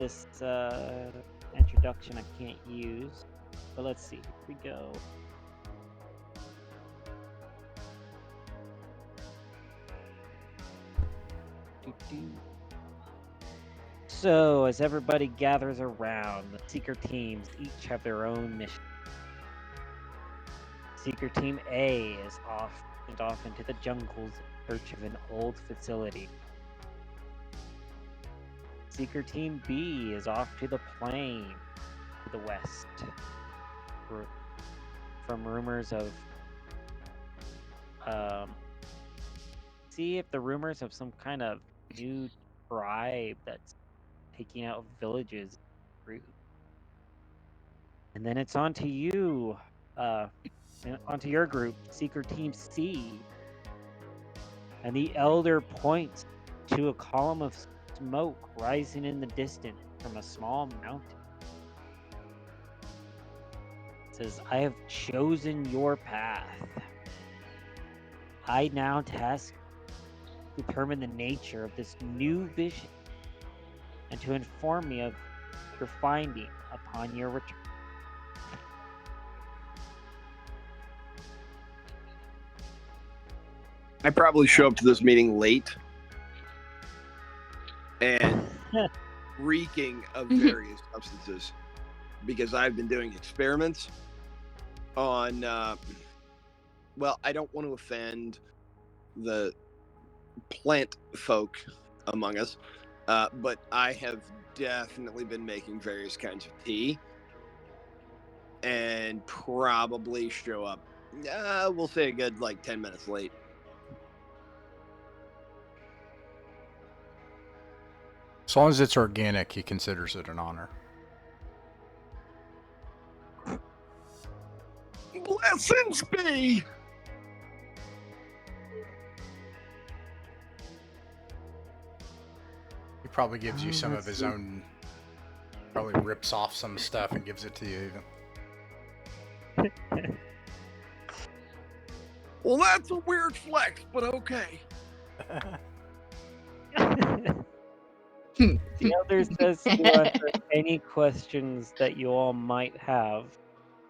this introduction I can't use. But let's see. Here we go. So, as everybody gathers around, the Seeker teams each have their own mission. Seeker Team A is off into the jungles in search of an old facility. Seeker Team B is off to the plain to the west. From rumors of see if the rumors of some kind of new tribe that's taking out villages. And then it's on to you, onto your group, Seeker Team C. And the elder points to a column of smoke rising in the distance from a small mountain. It says, I have chosen your path. I now task to determine the nature of this new vision and to inform me of your finding upon your return. I probably show up to this meeting late and reeking of various substances because I've been doing experiments on, well, I don't want to offend the plant folk among us, but I have definitely been making various kinds of tea and probably show up, we'll say a good 10 minutes late. As long as it's organic, he considers it an honor. Blessings be! He probably gives you some of his own, probably rips off some stuff and gives it to you even. Well, that's a weird flex, but okay. The elder says to answer any questions that you all might have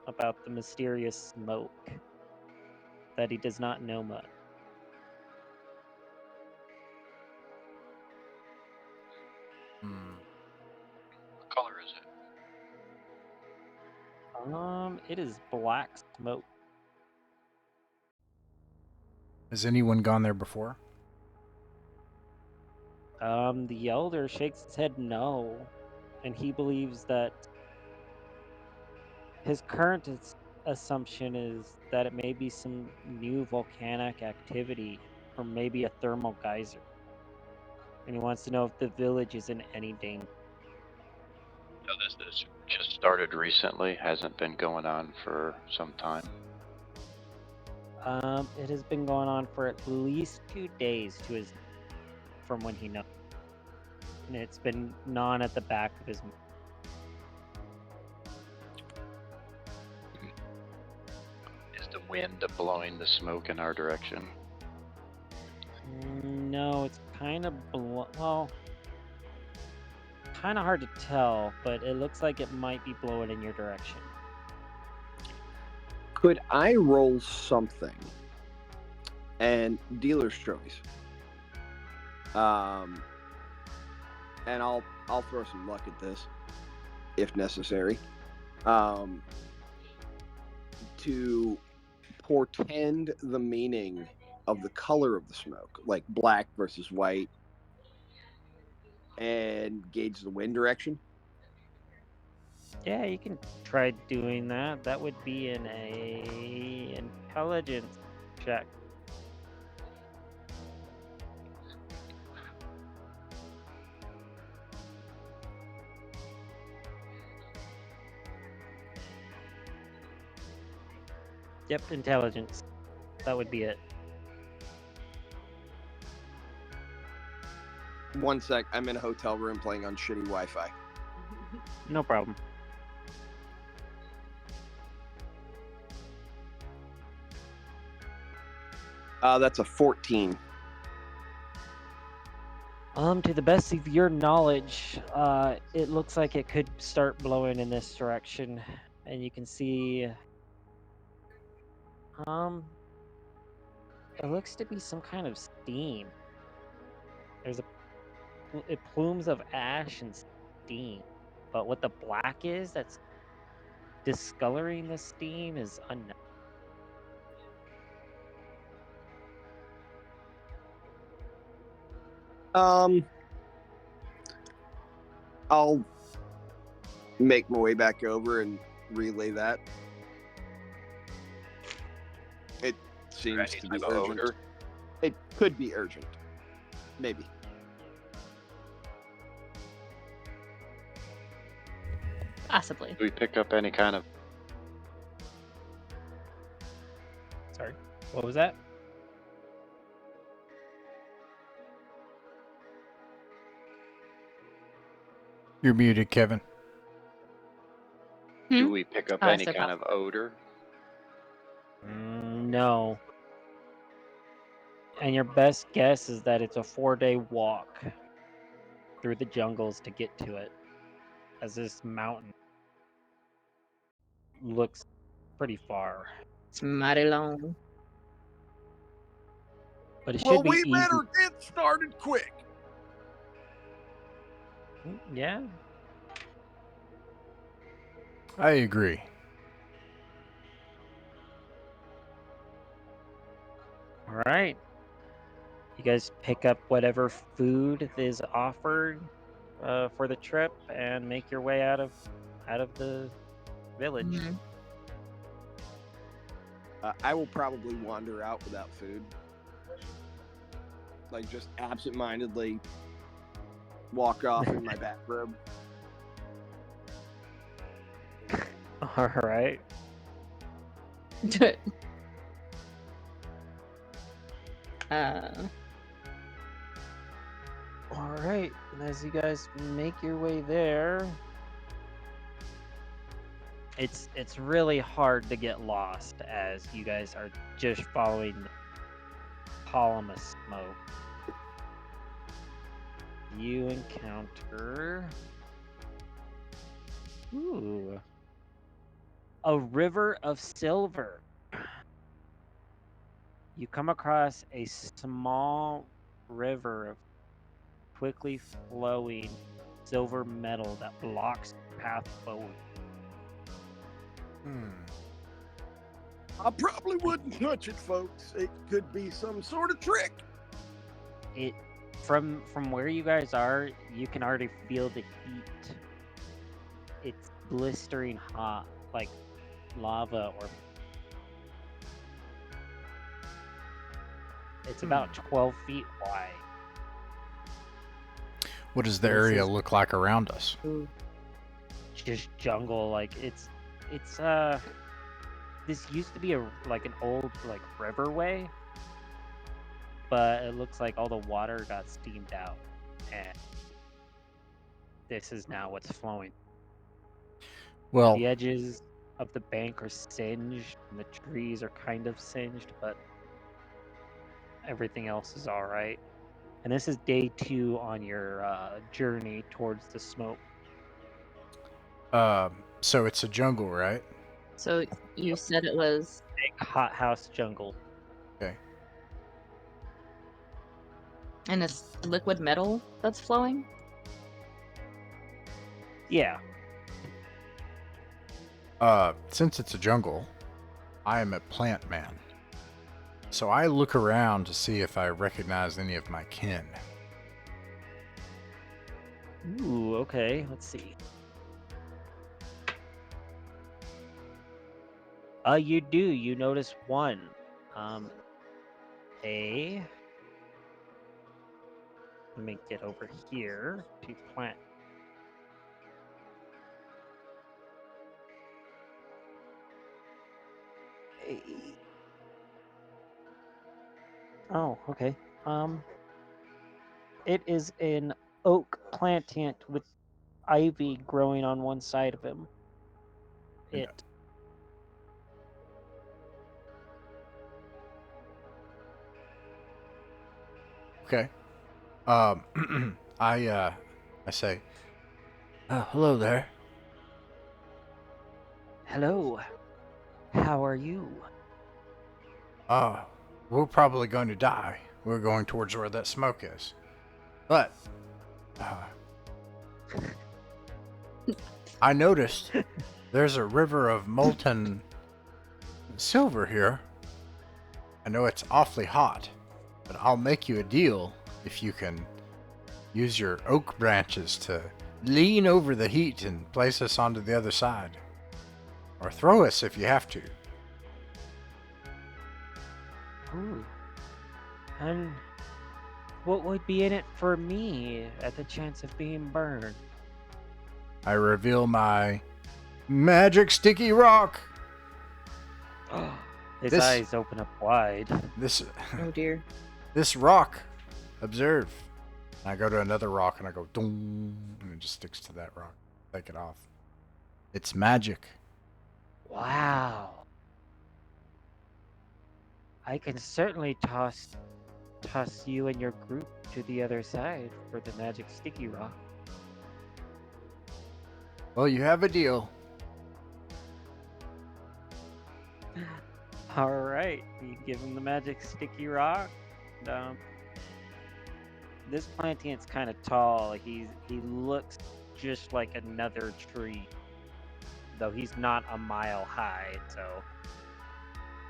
about the mysterious smoke, that he does not know much. What color is it? It is black smoke. Has anyone gone there before? The elder shakes his head no, and he believes that his current assumption is that it may be some new volcanic activity, or maybe a thermal geyser. And he wants to know if the village is in any danger. So this just started recently, hasn't been going on for some time. It has been going on for at least 2 days from when he knows. And it's been gnawing at the back of his mouth. Is the wind blowing the smoke in our direction? No, it's kind of kind of hard to tell, but it looks like it might be blowing in your direction. Could I roll something? And dealer's choice. And I'll throw some luck at this, if necessary. To portend the meaning of the color of the smoke, like black versus white, and gauge the wind direction. Yeah, you can try doing that. That would be an intelligence check. Yep, intelligence. That would be it. One sec, I'm in a hotel room playing on shitty Wi-Fi. No problem. That's a 14. To the best of your knowledge, it looks like it could start blowing in this direction, and you can see, it looks to be some kind of steam. There's plumes of ash and steam, but what the black is that's discoloring the steam is unknown. I'll make my way back over and relay that. It seems to be Type of urgent. odor? It could be urgent. Maybe. Possibly. Do we pick up any kind of... Sorry, what was that? You're muted, Kevin. Do we pick up Oh, I any said kind of odor? No. And your best guess is that it's a 4-day walk through the jungles to get to it, as this mountain looks pretty far. It's mighty long. But it Well, should be we easy. better get started quick. Yeah. I agree. All right. You guys pick up whatever food is offered for the trip and make your way out of the village. Mhm. I will probably wander out without food. Like, just absentmindedly walk off in my bathrobe. All right. All right. And as you guys make your way there, it's really hard to get lost as you guys are just following the column of smoke. You encounter a river of silver. You come across a small river of quickly flowing silver metal that blocks the path forward. I probably wouldn't touch it, folks. It could be some sort of trick. It from where you guys are, you can already feel the heat. It's blistering hot, like lava, or it's about 12 feet wide. What does the This area is- look like around us? Just jungle. Like it's this used to be an old like riverway, but it looks like all the water got steamed out, and this is now what's flowing. Well, The edges of the bank are singed, and the trees are kind of singed, but everything else is all right. And this is day 2 on your journey towards the smoke. so it's a jungle, right? So you said it was Big hothouse jungle. Okay. and it's liquid metal that's flowing? Yeah. Since it's a jungle, I am a plant man. So I look around to see if I recognize any of my kin. Ooh, okay. Let's see. You do. You notice one. Let me get over here to plant. Oh, okay. It is an oak plantant with ivy growing on one side of him. Yeah. It. Okay. I say, hello there. Hello. How are you? We're probably going to die. We're going towards where that smoke is. But, I noticed there's a river of molten silver here. I know it's awfully hot, but I'll make you a deal if you can use your oak branches to lean over the heat and place us onto the other side. Or throw us if you have to. Ooh. And what would be in it for me at the chance of being burned? I reveal my magic sticky rock. His This- eyes open up wide. Oh dear. This rock, observe. And I go to another rock and I go doom, and it just sticks to that rock. Take it off. It's magic. Wow. I can certainly toss you and your group to the other side for the magic sticky rock. Well, you have a deal. All right, you give him the magic sticky rock. And, this Plantian's kind of tall. He looks just like another tree, though he's not a mile high, so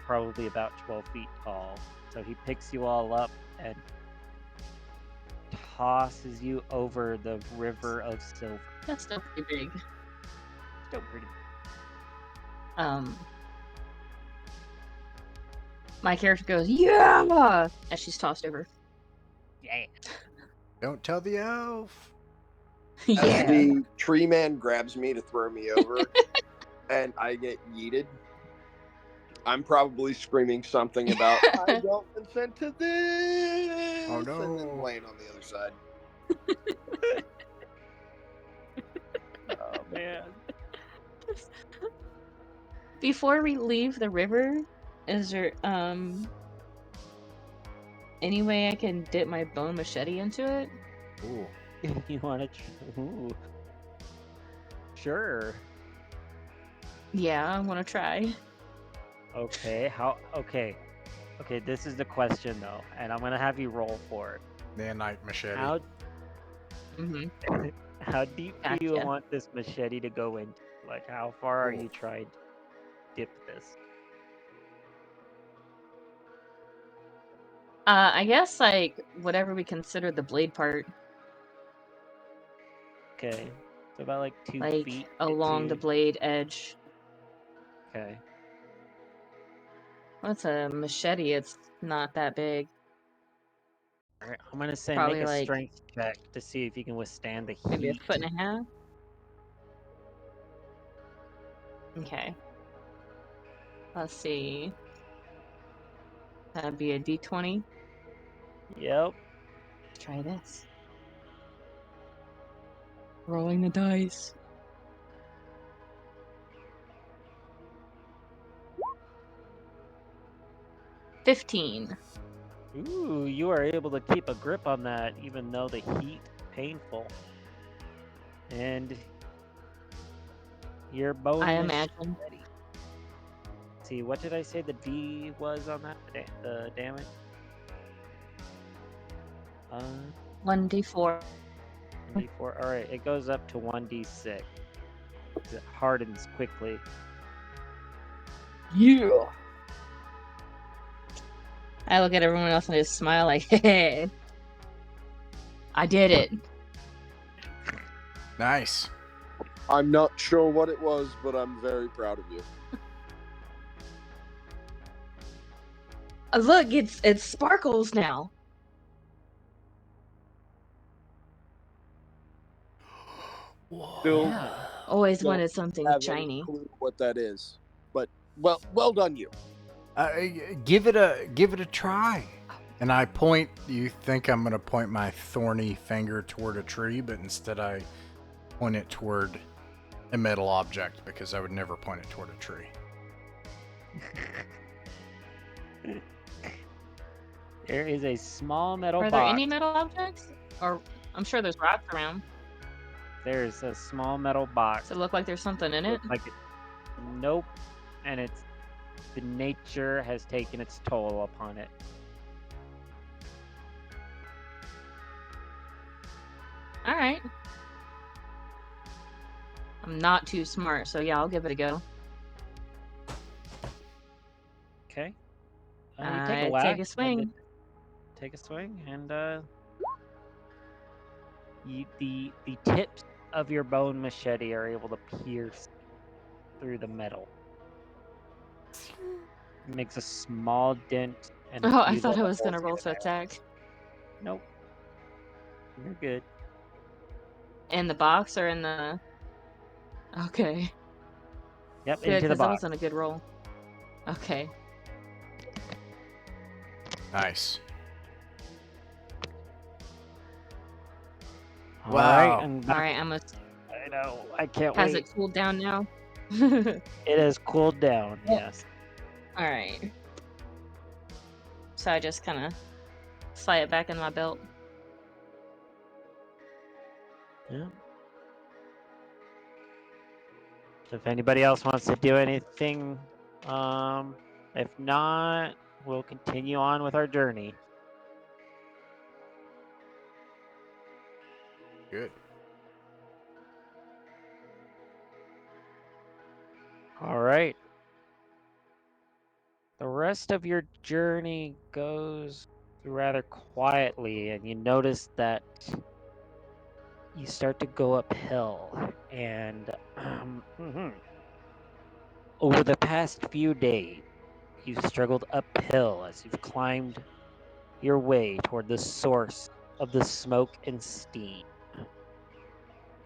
probably about 12 feet tall. So he picks you all up and tosses you over the river of silver. That's still pretty big. Still pretty. My character goes, yeah, as she's tossed over. Yeah. Don't tell the elf. As Yeah. the tree man grabs me to throw me over, and I get yeeted, I'm probably screaming something about, I don't consent to this! Oh, no. And then laying on the other side. Oh man. Before we leave the river, is there any way I can dip my bone machete into it? Ooh. You want to? Ooh. Sure. Yeah, I want to try. Okay. How? Okay. Okay. This is the question though, and I'm gonna have you roll for it. Nanite machete. How Mm-hmm. how deep do you Gotcha. want this machete to go into? Like, how far are you trying to dip this? I guess like whatever we consider the blade part, Okay. So about like 2 like feet along the into- blade edge. Okay. What's a machete? It's not that big. All right. I'm gonna say Probably make a like strength check to see if you can withstand the heat. maybe a foot and a half. Okay. Let's see. That'd be a D20. Yep. Let's try this. Rolling the dice. $15. Ooh, you are able to keep a grip on that even though the heat painful. And your bone I is imagine. steady. See, what did I say the D was on that? The damage? 1d4. 1d4. Alright, it goes up to 1d6. 'Cause it hardens quickly. Yeah. I look at everyone else and just smile like, hey, I did it. Nice. I'm not sure what it was, but I'm very proud of you. Look, it sparkles now. Still Always Don't wanted something have any shiny. clue what that is. But well done you. Give it a try. And I point. You think I'm gonna point my thorny finger toward a tree, but instead I point it toward a metal object because I would never point it toward a tree. There is a small metal Are there box. any metal objects? Or I'm sure there's rocks around. There's a small metal box. Does it look like there's something in it? Looks like it. Nope. And it's the nature has taken its toll upon it. All right. I'm not too smart, so yeah, I'll give it a go. Okay. You I take a take whack. a and swing. take a swing, and the tips of your bone machete are able to pierce through the metal. It makes a small dent. And Oh, I few thought I little was gonna holes roll here to and there. attack. Nope. You're good. In the box or in the... Okay. Yep, Good, into the because that box. wasn't a good roll. Okay. Nice. All Wow. right, and Alright, I'm a... I know. I can't Has wait. it cooled down now? It has cooled down. Oh. Yes. Alright. So I just kind of slide it back in my belt. Yeah. So if anybody else wants to do anything, if not, we'll continue on with our journey. Good. All right. The rest of your journey goes rather quietly, and you notice that you start to go uphill. And over the past few days, you've struggled uphill as you've climbed your way toward the source of the smoke and steam.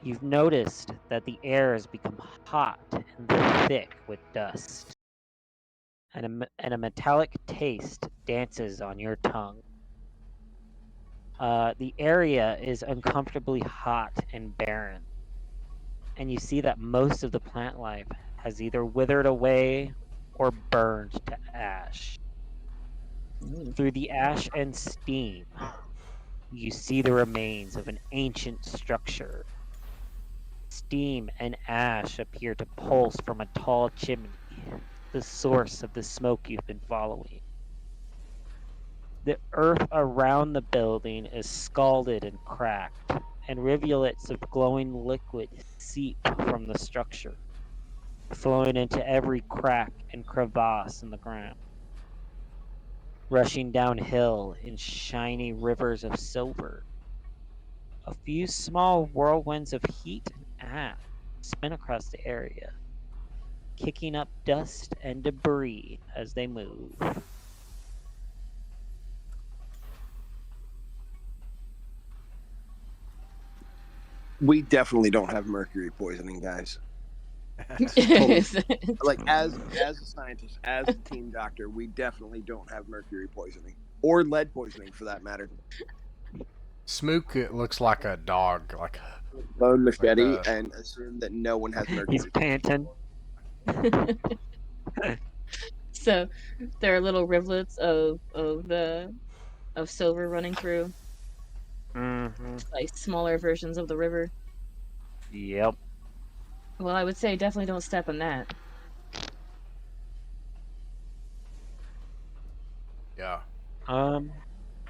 You've noticed that the air has become hot and thick with dust, and a metallic taste dances on your tongue. The area is uncomfortably hot and barren, and you see that most of the plant life has either withered away or burned to ash. Through the ash and steam, you see the remains of an ancient structure. Steam and ash appear to pulse from a tall chimney, the source of the smoke you've been following. The earth around the building is scalded and cracked, and rivulets of glowing liquid seep from the structure, flowing into every crack and crevasse in the ground, rushing downhill in shiny rivers of silver. A few small whirlwinds of heat and ash spin across the area, kicking up dust and debris as they move. We definitely don't have mercury poisoning, guys. Totally. Like as a scientist, as a team doctor, we definitely don't have mercury poisoning or lead poisoning for that matter. Smook, it looks like a dog. Like Bone machete Like, and assume that no one has mercury. He's panting. So there are little rivulets of silver running through, Mm-hmm. like smaller versions of the river. Yep. Well, I would say definitely don't step on that. yeah.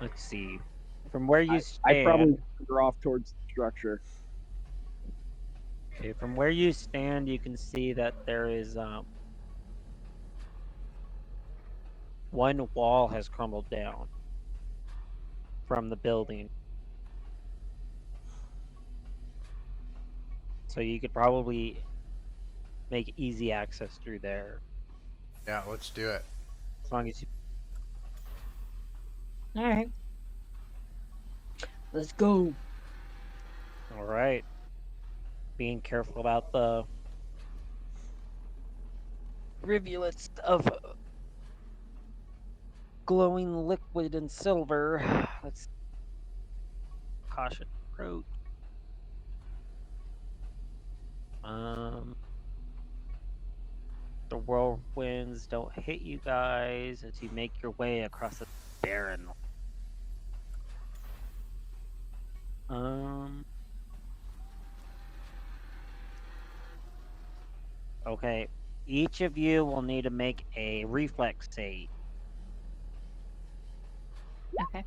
Let's see. From where you I stand, probably wander off towards the structure. okay, from where you stand, you can see that there is one wall has crumbled down from the building. So you could probably make easy access through there. Yeah, let's do it. As long as you... Alright. Let's go. Alright. Being careful about the rivulets of glowing liquid and silver. Let's caution approach. The whirlwinds don't hit you guys as you make your way across the barren. Okay. Each of you will need to make a reflex save. Okay.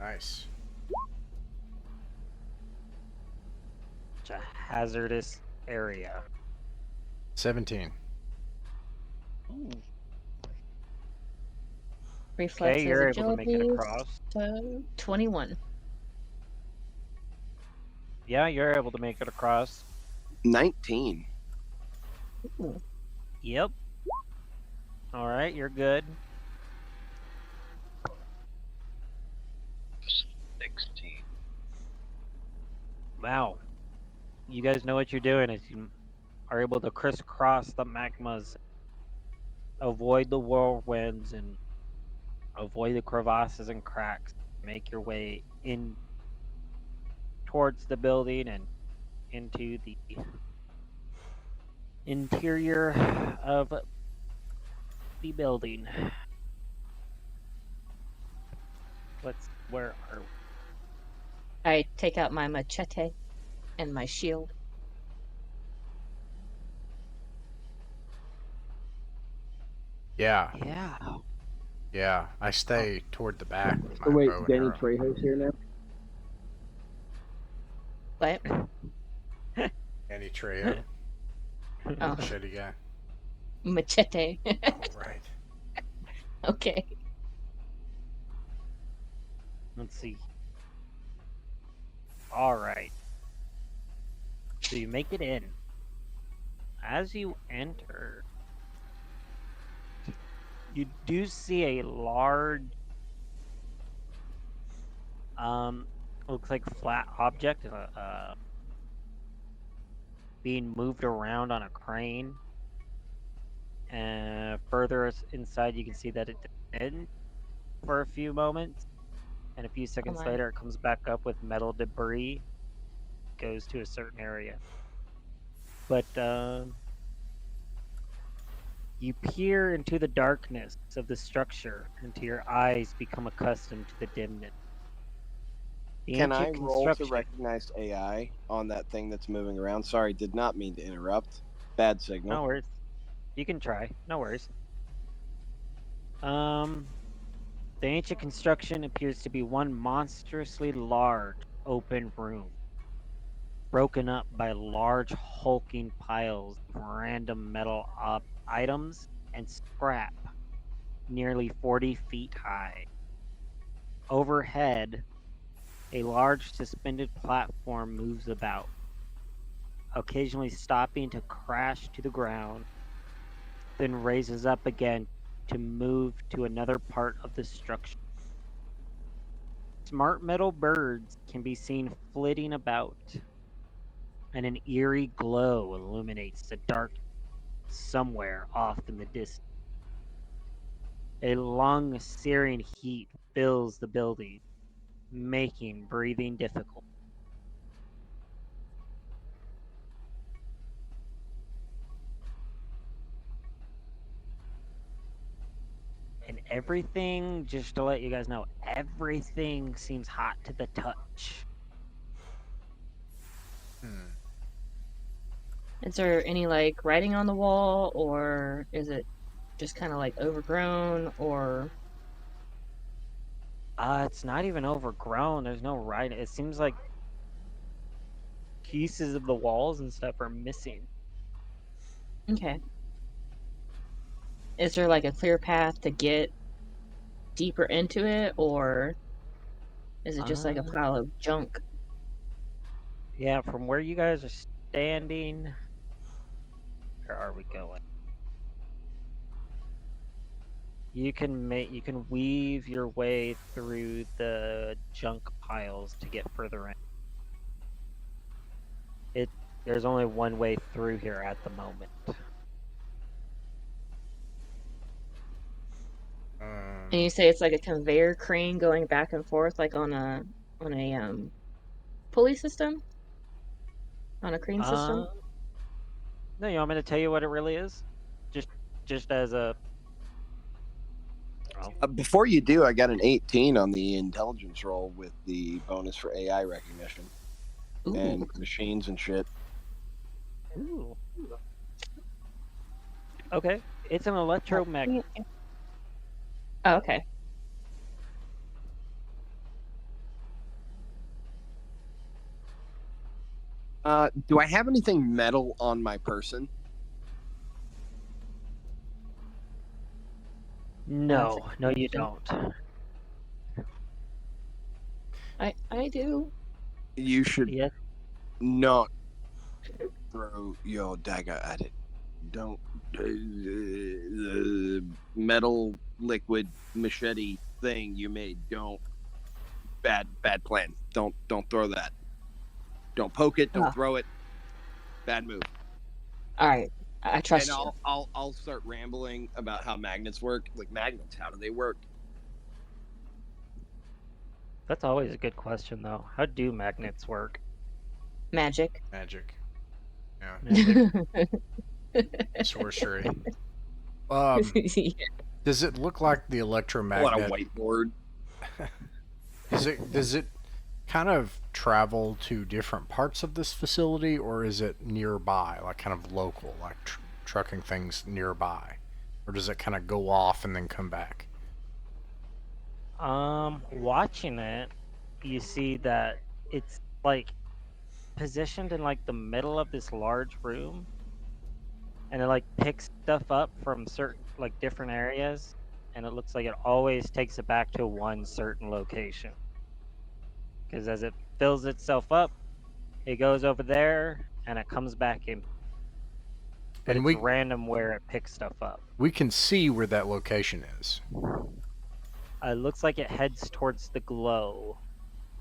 Nice. It's a hazardous area. 17. Ooh. Reflex Okay, has you're able to make it agility. across. So 21. Yeah, you're able to make it across. 19. Ooh. Yep. All right, you're good. 16. Wow. You guys know what you're doing as you are able to crisscross the magmas, avoid the whirlwinds, and avoid the crevasses and cracks. Make your way in towards the building and into the interior of the building. Where are we? I take out my machete and my shield. Yeah, Yeah. yeah. I stay toward the back with my So wait, bow and Danny arrow. Trejo's here now? What? Annie Trejo, Oh, machete guy. machete. Oh, right. Okay. Let's see. All right. So you make it in. As you enter, you do see a large, looks like flat object, being moved around on a crane. And further inside, you can see that it didn't for a few moments, and a few seconds my. later, it comes back up with metal debris. Goes to a certain area, but you peer into the darkness of the structure until your eyes become accustomed to the dimness. The Can I ancient roll to construction. recognize AI on that thing that's moving around? Sorry, did not mean to interrupt. Bad signal. No worries. You can try. No worries. The ancient construction appears to be one monstrously large open room, broken up by large hulking piles of random metal items and scrap, nearly 40 feet high. Overhead, a large suspended platform moves about, occasionally stopping to crash to the ground, then raises up again to move to another part of the structure. Smart metal birds can be seen flitting about, and an eerie glow illuminates the dark somewhere off in the distance. A long, searing heat fills the building, making breathing difficult. And everything, just to let you guys know, everything seems hot to the touch. Is there any like writing on the wall, or is it just kind of like overgrown, or? It's not even overgrown. There's no writing. It seems like pieces of the walls and stuff are missing. Okay. Is there like a clear path to get deeper into it, or is it just like a pile of junk? Yeah, from where you guys are standing, where are we going? You can weave your way through the junk piles to get further in. There's only one way through here at the moment. And you say it's like a conveyor crane going back and forth, like on a pulley system, on a crane system. No, you want me to tell you what it really is? Just as a know. Before you do, I got an 18 on the intelligence roll with the bonus for AI recognition Ooh. and machines and shit. Ooh. Okay, it's an electromagnet. Oh, okay. Do I have anything metal on my person? No, no, you don't. I do. You should Yes. not throw your dagger at it. Don't. The metal liquid machete thing you made. Don't. Bad plan. Don't throw that. Don't poke it. Don't Oh. throw it. Bad move. All right. I trust And you. I'll start rambling about how magnets work. Like magnets, how do they work? That's always a good question, though. How do magnets work? Magic. Magic. Yeah. Magic? Sorcery. Yeah. Does it look like the I want a electromagnet? whiteboard. Does it kind of travel to different parts of this facility, or is it nearby, like kind of local, like trucking things nearby, or does it kind of go off and then come back? Watching it, you see that it's like positioned in like the middle of this large room, and it like picks stuff up from certain like different areas, and it looks like it always takes it back to one certain location. Because as it fills itself up, it goes over there and it comes back in. But And it's random where it picks stuff up. we can see where that location is. It looks like it heads towards the glow,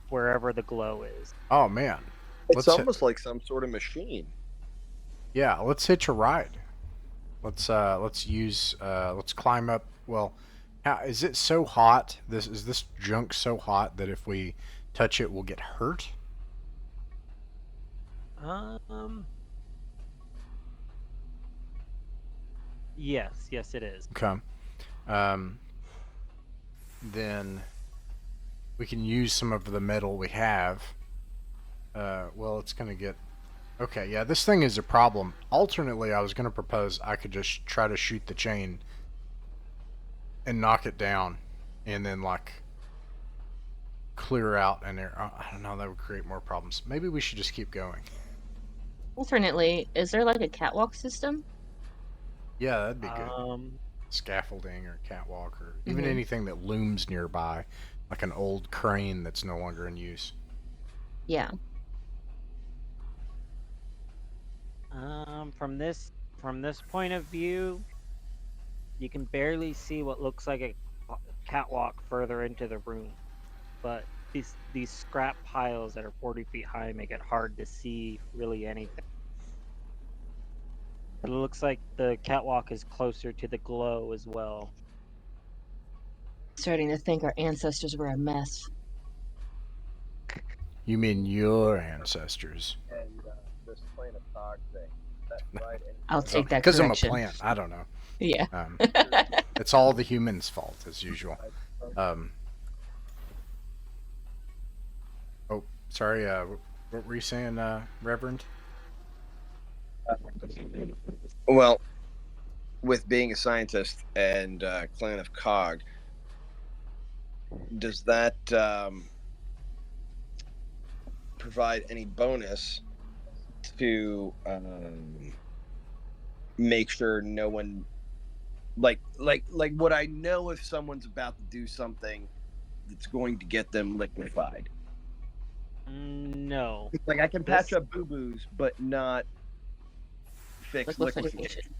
wherever the glow is. Oh man, It's almost like some sort of machine. Yeah, let's hitch a ride. Let's climb up. Well, is it so hot? Is this junk so hot that if we touch it, we'll get hurt? Yes, it is. Okay. Then we can use some of the metal we have. Well, it's gonna get. Okay, yeah, this thing is a problem. Alternately, I was gonna propose I could just try to shoot the chain and knock it down, and then like clear out an area. I don't know, that would create more problems. Maybe we should just keep going. Alternately, is there like a catwalk system? Yeah, that'd be good. Scaffolding or catwalk or even Mhm. anything that looms nearby, like an old crane that's no longer in use. Yeah. From this point of view, you can barely see what looks like a catwalk further into the room, but these scrap piles that are 40 feet high make it hard to see really anything. But it looks like the catwalk is closer to the glow as well. Starting to think our ancestors were a mess. You mean your ancestors? And this plane of cog thing. I'll take that Because I'm a correction. plant. I don't know. Yeah. It's all the humans' fault, as usual. Oh, sorry. What were you saying, Reverend? Well, with being a scientist and clan of cog, does that provide any bonus to make sure no one like would I know if someone's about to do something that's going to get them liquefied? No. Like I can patch up boo-boos, but not fix liquefaction.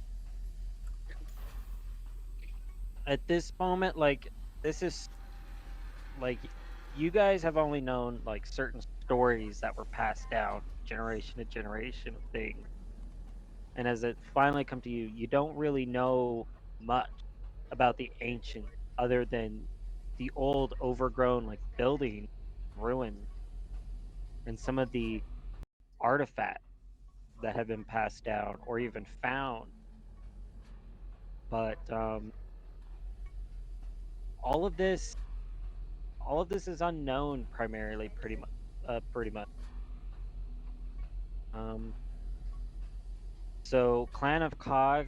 At this moment, like this is like you guys have only known like certain stories that were passed down generation to generation of things, and as it finally come to you, you don't really know much about the ancient other than the old overgrown like building ruins and some of the artifacts that have been passed down or even found. But all of this is unknown primarily, pretty much. So Clan of Cog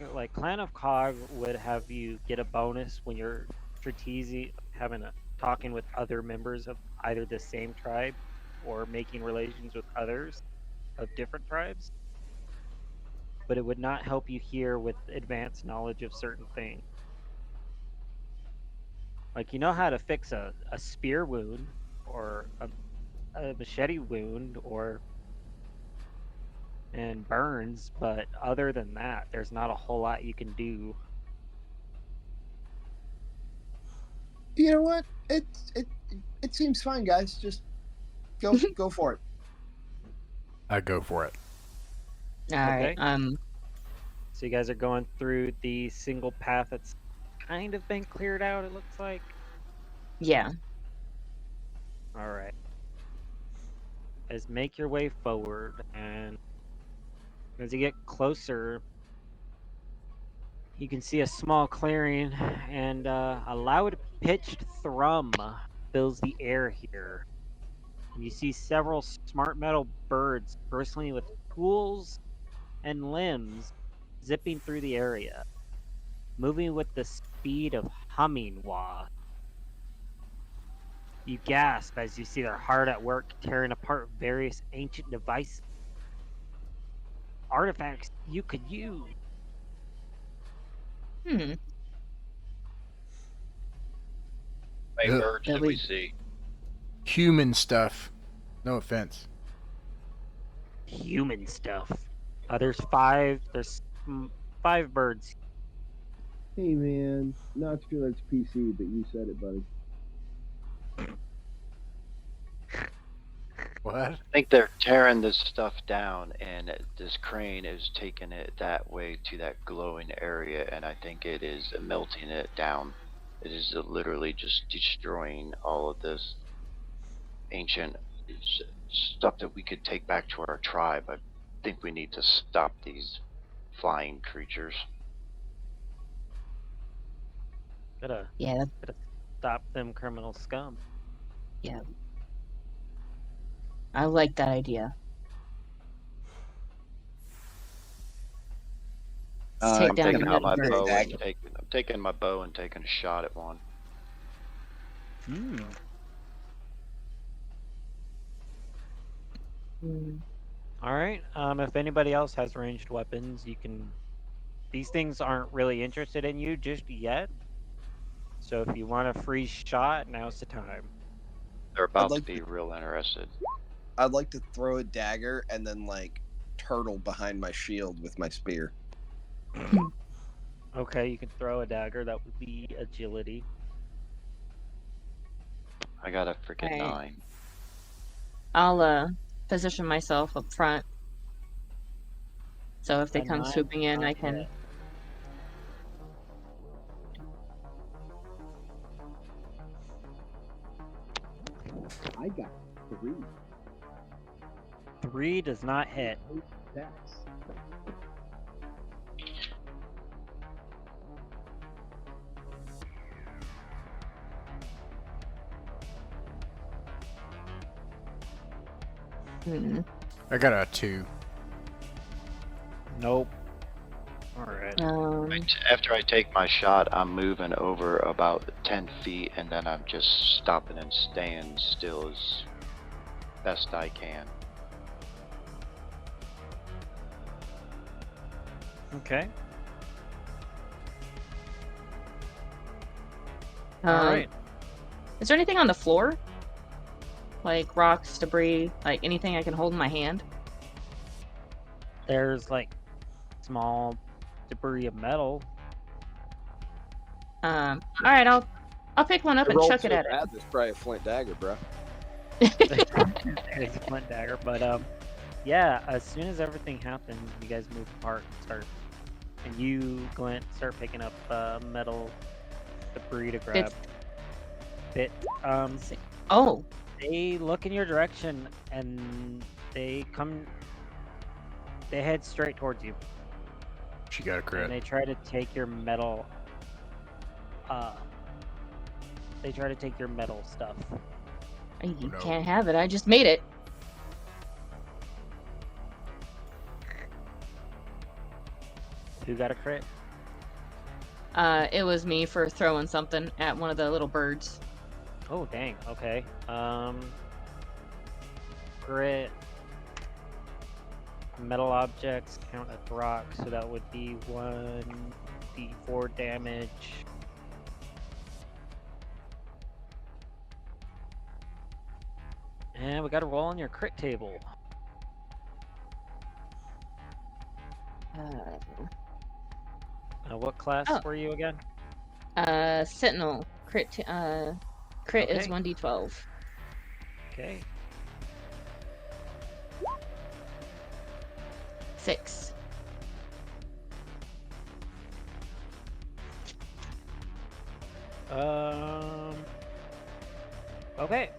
would have you get a bonus when you're talking with other members of either the same tribe or making relations with others of different tribes. But it would not help you here with advanced knowledge of certain things. Like, you know how to fix a spear wound or a machete wound and burns, but other than that, there's not a whole lot you can do. You know what? It seems fine, guys. Just go for it. I go for it. All right. Okay. So you guys are going through the single path that's kind of been cleared out, it looks like. Yeah. All right. As make your way forward, and as you get closer, you can see a small clearing, and a loud pitched thrum fills the air here. And you see several smart metal birds bristling with tools and limbs zipping through the area, moving with the speed of humming wasps. You gasp as you see they're hard at work tearing apart various ancient devices, artifacts you could use. How many Ugh. birds did we see? Human stuff. No offense. Human stuff. There's five birds. Hey man, not to feel that's PC, but you said it, buddy. What? I think they're tearing this stuff down, and this crane is taking it that way to that glowing area, and I think it is melting it down. It is literally just destroying all of this ancient stuff that we could take back to our tribe. I think we need to stop these flying creatures. Gotta stop them criminal scum. Yeah. I like that idea. Let's take I'm down taking the out my bird. bow and I'm taking my bow and taking a shot at one. All right. If anybody else has ranged weapons, you can. These things aren't really interested in you just yet. So if you want a free shot, now's the time. They're about to be real interested. I'd like to throw a dagger and then turtle behind my shield with my spear. Okay, you can throw a dagger. That would be agility. I got a freaking 9. I'll position myself up front. So if they come 9 swooping in, not I can. hit. I got 3. 3 does not hit. That's I got a 2. Nope. All right. After I take my shot, I'm moving over about 10 feet, and then I'm just stopping and staying still as best I can. Okay. All right. Is there anything on the floor? Like rocks, debris, like anything I can hold in my hand? There's small debris of metal. All right, I'll pick one up and chuck it at it. It's probably a flint dagger, bro. It's a flint dagger, but yeah. As soon as everything happens, you guys move apart and you, Glint, start picking up metal debris to grab. Bit. Oh. They look in your direction and they head straight towards you. She got a crit. And they try to take your metal they try to take your metal stuff. You no. can't have it. I just made it. Who got a crit? It was me for throwing something at one of the little birds. Oh dang. Okay. Crit. Metal objects count as rock, so that would be 1d4 damage. And we got to roll on your crit table. What class Oh. were you again? Sentinel. Crit is Okay. 1d12. Okay. 6. Okay.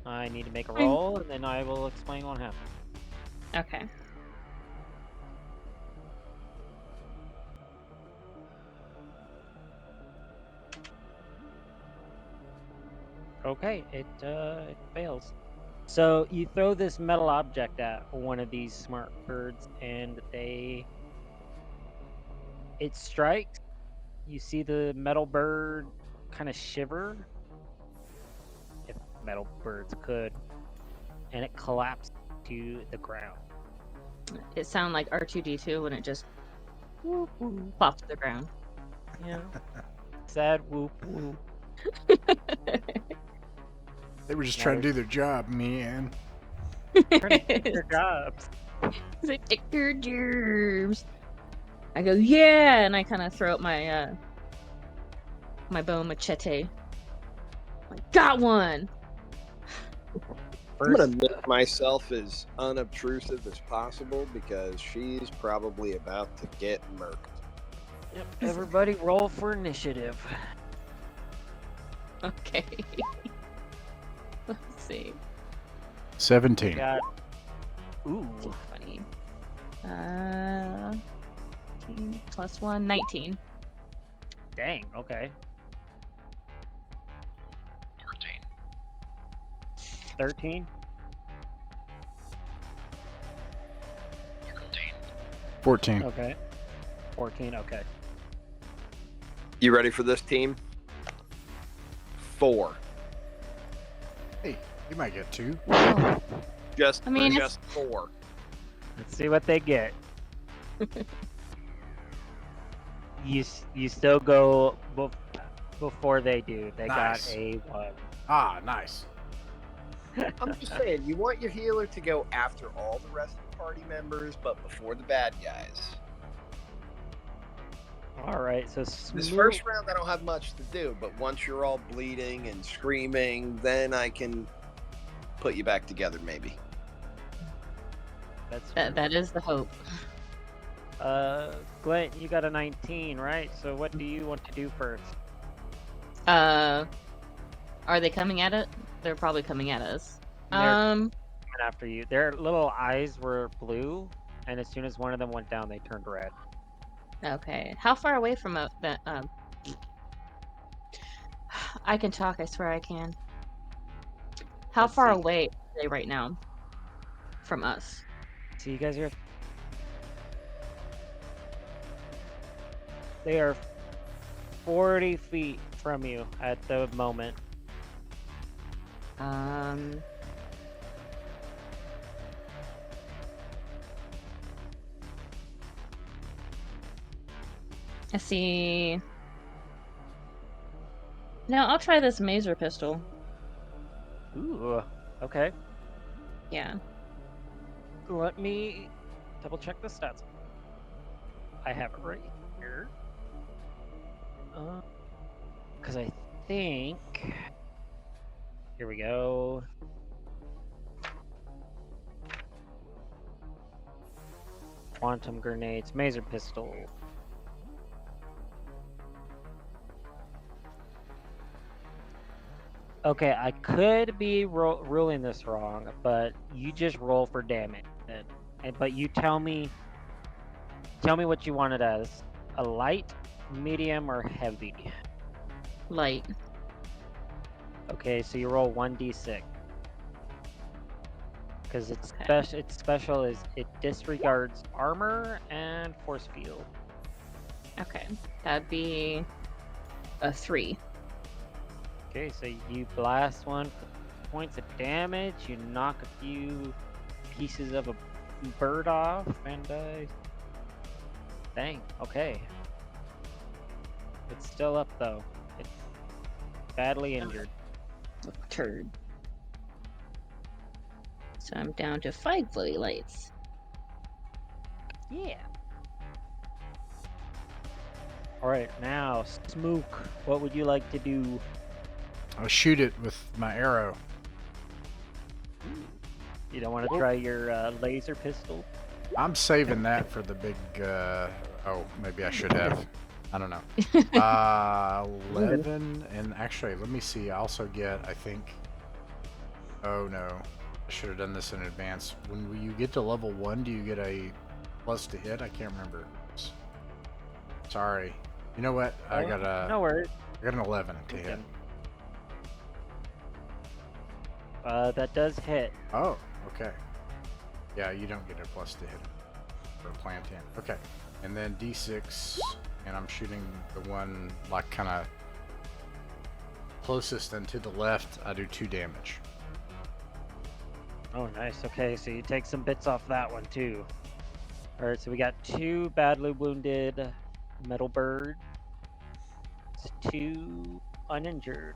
I need to make a roll, and then I will explain what happened. Okay. Okay, it fails. So you throw this metal object at one of these smart birds, and it strikes. You see the metal bird kind of shiver, if metal birds could, and it collapses to the ground. It sounded like R2D2 when it just popped to the ground. Yeah. Sad whoop whoop. They were just trying to do their job, man. Trying to do their jobs. They take their germs. I go, yeah, and I kind of throw up my my bow machete. Like, got one. I'm gonna make myself as unobtrusive as possible because she's probably about to get murked. Yep. Everybody roll for initiative. Okay. Let's see. 17. Got. Ooh. 20. 18 plus 1, 19. Dang. Okay. 13. 14. Okay. 14. Okay. You ready for this, team? 4. Hey, you might get 2. Oh, Just, I mean, just 4. Let's see what they get. You still go before they do. They Nice. got a 1. Ah, nice. I'm just saying, you want your healer to go after all the rest of the party members, but before the bad guys. All right. So This first round, I don't have much to do, but once you're all bleeding and screaming, then I can put you back together, maybe. that is the hope. Glenn, you got a 19, right? So what do you want to do first? Are they coming at it? They're probably coming at us. They're coming after you. Their little eyes were blue, and as soon as one of them went down, they turned red. Okay. How far away from that? I can talk. I swear I can. How Let's far see. away are they right now from us? So you guys are. They are 40 feet from you at the moment. I see. Now I'll try this mazer pistol. Ooh. Okay. Yeah. Let me double check the stats. I have it right here. Because I think. Here we go. Quantum grenades, mazer pistol. Okay, I could be ruling this wrong, but you just roll for damage. But you tell me what you want it as. A light, medium, or heavy? light. Okay, so you roll 1d6. Because its special is it disregards armor and force field. Okay, that'd be a 3. Okay, so you blast one for points of damage. You knock a few pieces of a bird off, and dang. Okay, it's still up though. It's badly injured. Turd. So I'm down to 5 floaty lights. Yeah. All right, now Smook, what would you like to do? I'll shoot it with my arrow. You don't want to try your laser pistol? I'm saving that for the big. Oh, maybe I should have. I don't know. 11, and actually, let me see. I also get, I think. Oh no, I should have done this in advance. When you get to level 1, do you get a plus to hit? I can't remember. Sorry. You know what? I got a. No worries. I got an 11 to hit. That does hit. Oh, okay. Yeah, you don't get a plus to hit for a plant in. Okay, and then D6, and I'm shooting the one like kind of closest and to the left. I do 2 damage. Oh, nice. Okay, so you take some bits off that one too. All right, so we got 2 badly wounded metal birds, 2 uninjured.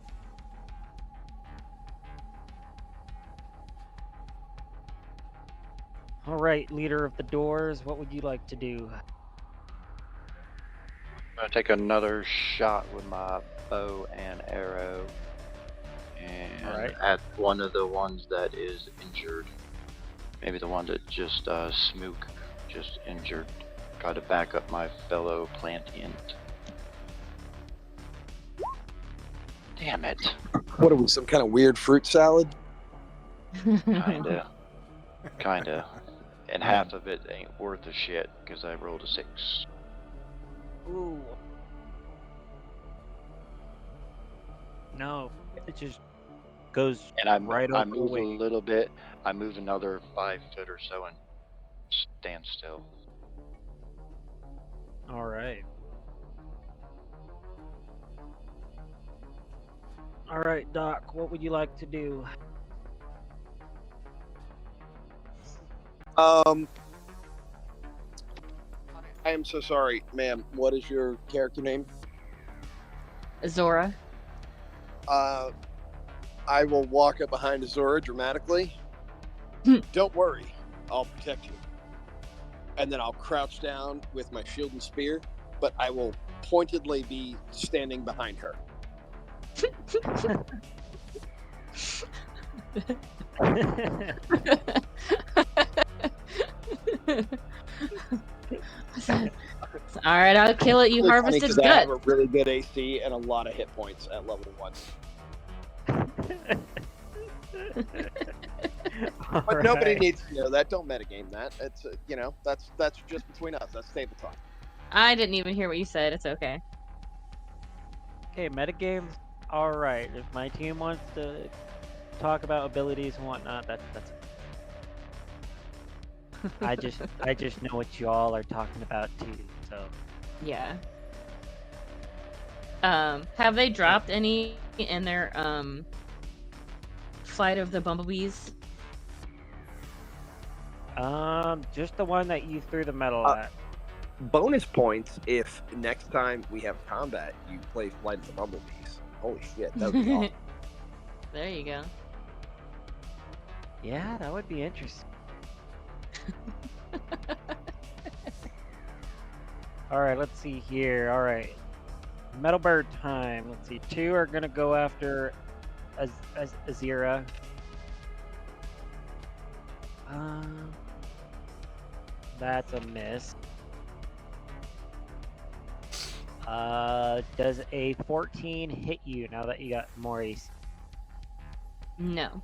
All right, leader of the doors, what would you like to do? I'm gonna take another shot with my bow and arrow, and Alright. at one of the ones that is injured. Maybe the one that just Smook just injured. Try to back up my fellow Plantian. Damn it. What are we, some kind of weird fruit salad? Kinda. Kinda. And half of it ain't worth a shit because I rolled a 6. Ooh. No, it just goes And I right I over the move a wing. little bit. I move another 5 foot or so and stand still. All right. All right, Doc, what would you like to do? I am so sorry, ma'am. What is your character name? Azora. I will walk up behind Azora dramatically. Don't worry, I'll protect you. And then I'll crouch down with my shield and spear, but I will pointedly be standing behind her. All right, I'll kill it. You Really funny harvested 'cause I have gut. a really good AC and a lot of hit points at level 1. But nobody needs to know that. Don't metagame that. It's that's just between us. That's tabletop. I didn't even hear what you said. It's okay. Okay, metagames. All right. If my team wants to talk about abilities and whatnot, that's. I just know what y'all are talking about too. So. Yeah. Have they dropped any in their Flight of the Bumblebees? Just the one that you threw the metal at. Bonus points if next time we have combat, you play Flight of the Bumblebees. Holy shit, that would be awesome. There you go. Yeah, that would be interesting. All right, let's see here. All right, metal bird time. Let's see. 2 are gonna go after Azira. That's a miss. Does a 14 hit you now that you got more AC? No.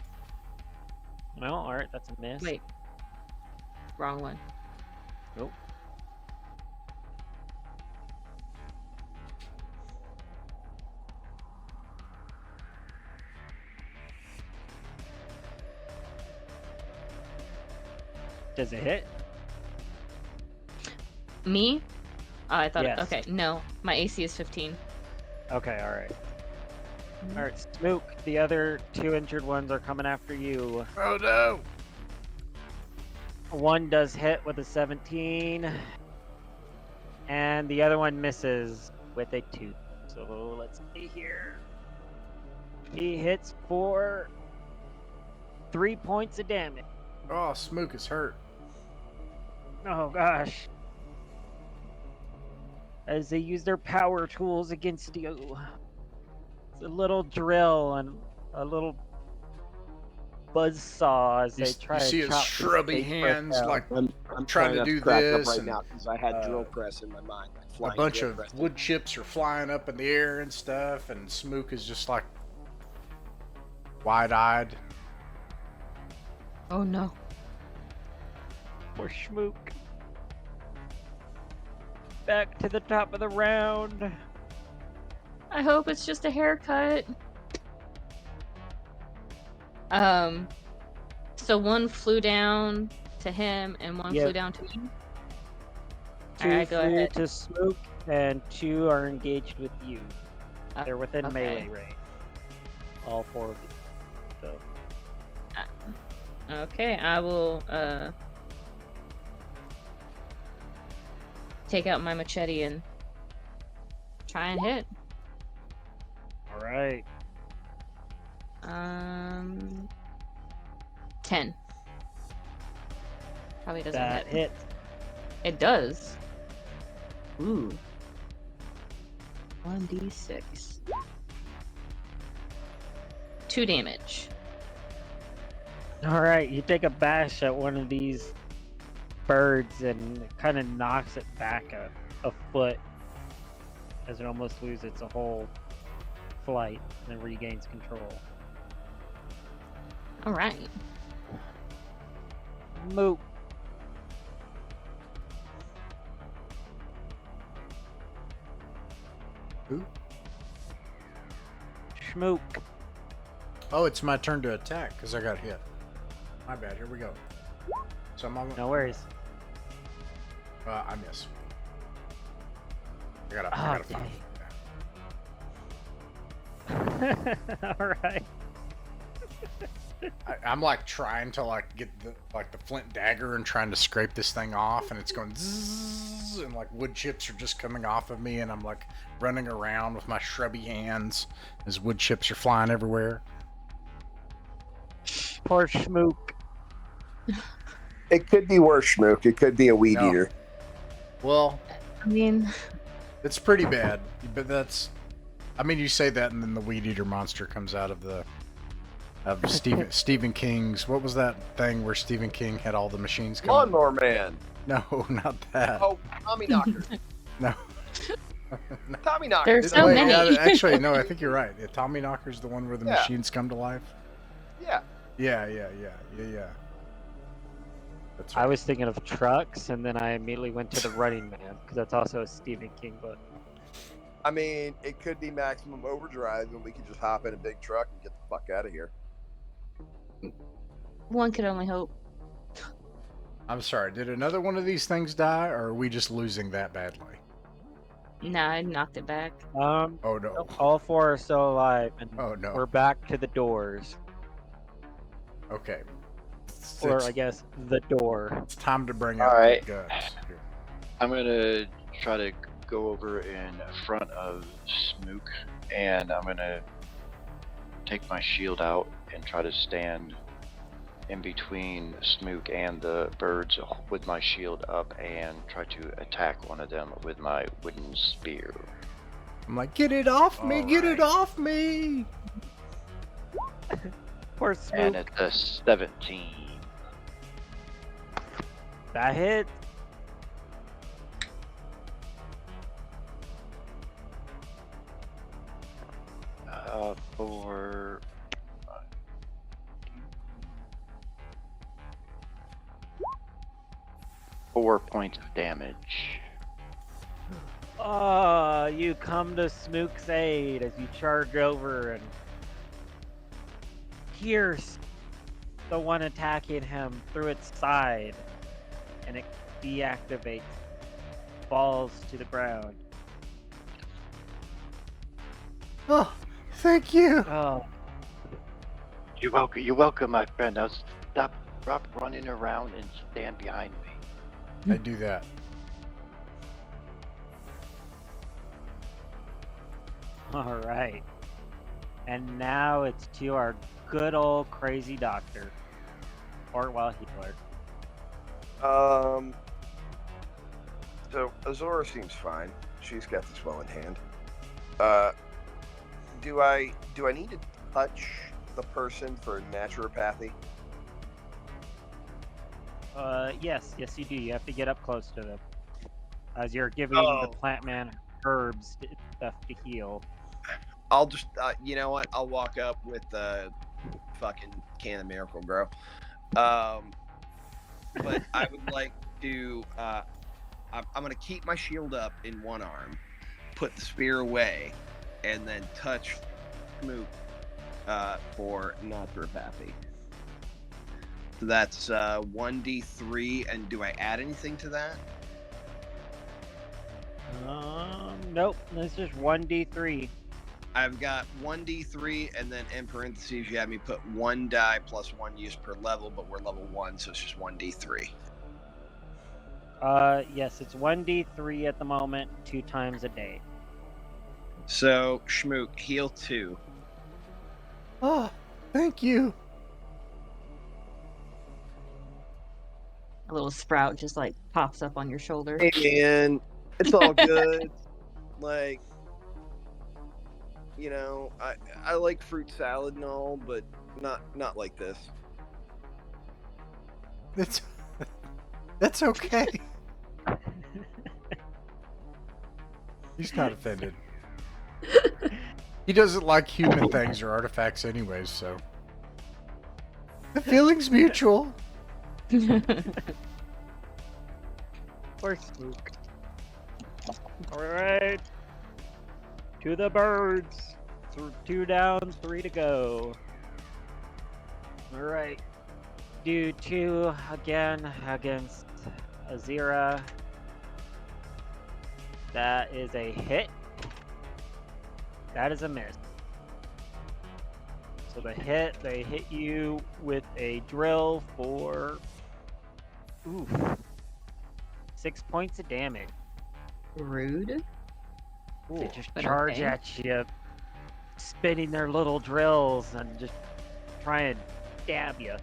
No, all right, that's a miss. Wait. Wrong one. Nope. Does it hit? Me? Oh, I thought. Yes. Okay, no. My AC is 15. Okay, alright. Alright, Smook, the other 2 injured ones are coming after you. Oh no! One does hit with a 17, and the other one misses with a 2. So let's see here. He hits for 3 points of damage. Oh, Smook is hurt. Oh gosh. As they use their power tools against you. It's a little drill and a little buzzsaw as they try you to see his chop shrubby this fake hands brick out. like I'm trying to not do crack this up right and, now because I had drill press in my mind. Like a flying bunch drill of press. wood chips are flying up in the air and stuff, and Smook is just like wide-eyed. Oh no. Poor Schmook. Back to the top of the round. I hope it's just a haircut. So one flew down to him and one Yep. flew down to me. 2 Alright, go flew ahead. to Smook, and 2 are engaged with you. They're within okay. melee range. All 4 of you. So, Okay, I will take out my machete and try and hit. alright. 10. Probably doesn't That hit. hits. It does. Ooh. 1d6. 2 damage. Alright, you take a bash at one of these birds and it kind of knocks it back a foot as it almost loses its whole flight and regains control. Alright. Mook. Who? Schmook. Oh, it's my turn to attack because I got hit. My bad. Here we go. So I'm on. No worries. I miss. I gotta Ah, find. Alright. I'm like trying to like get the flint dagger and trying to scrape this thing off, and it's going zzz, and like wood chips are just coming off of me, and I'm like running around with my shrubby hands as wood chips are flying everywhere. Poor Schmook. It could be worse, Schmook. It could be a weed No. eater. Well, I mean, it's pretty bad, but that's. I mean, you say that, and then the weed eater monster comes out of Stephen King's. What was that thing where Stephen King had all the machines come? Lawnmower Man. No, not that. Oh, Tommy Knocker. No. Tommy Knocker. There's so Wait, many. yeah, actually, no, I think you're right. Yeah, Tommy Knocker's the one where the Yeah. machines come to life. Yeah. Yeah. That's I right. was thinking of trucks, and then I immediately went to the Running Man, because that's also a Stephen King book. I mean, it could be Maximum Overdrive, and we could just hop in a big truck and get the fuck out of here. one could only hope. I'm sorry. Did another one of these things die, or are we just losing that badly? Nah, I knocked it back. Oh no. All 4 are still alive, and Oh no. we're back to the doors. Okay. Or, I guess, the door. It's time to bring out Alright. the guns. Here. I'm gonna try to go over in front of Smook, and I'm gonna take my shield out and try to stand in between Smook and the birds with my shield up and try to attack one of them with my wooden spear. I'm like, get it off me! Get it Alright. off me! Poor And Smook. it's a 17. That hit. For 4 points of damage. You come to Smook's aid as you charge over and pierce the one attacking him through its side. and it deactivates, falls to the ground. Oh, thank you. Oh, You're welcome, my friend. Now stop running around and stand behind me. I do that. all right. And now it's to our good old crazy doctor, Ortwell healer. So Azora seems fine. She's got this well in hand. Do I need to touch the person for naturopathy? Yes, you do. You have to get up close to them, as you're giving Oh. the plant man herbs stuff to heal. I'll just, you know what? I'll walk up with the fucking can of Miracle Grow. But I would like to. I'm gonna keep my shield up in one arm, put the spear away, and then touch Smoot for naturopathy. So that's 1d3, and do I add anything to that? Nope. This is 1d3. I've got 1d3, and then in parentheses, you have me put 1 die plus 1 use per level, but we're level 1, so it's just 1d3. Yes, it's 1d3 at the moment, 2 times a day. So, Schmook, heal 2. Oh, thank you. A little sprout just like pops up on your shoulder. Hey, man, it's all good. Like, you know, I like fruit salad and all, but not like this. That's okay. He's not offended. He doesn't like human things or artifacts anyways, so. The feeling's mutual. Poor Spook. Alright. To the birds. 2 down, 3 to go. Alright. Do 2 again against Azira. That is a hit. That is a miss. So they hit you with a drill for 6 points of damage. Rude. They just But charge okay. at you, spinning their little drills and just try and stab you.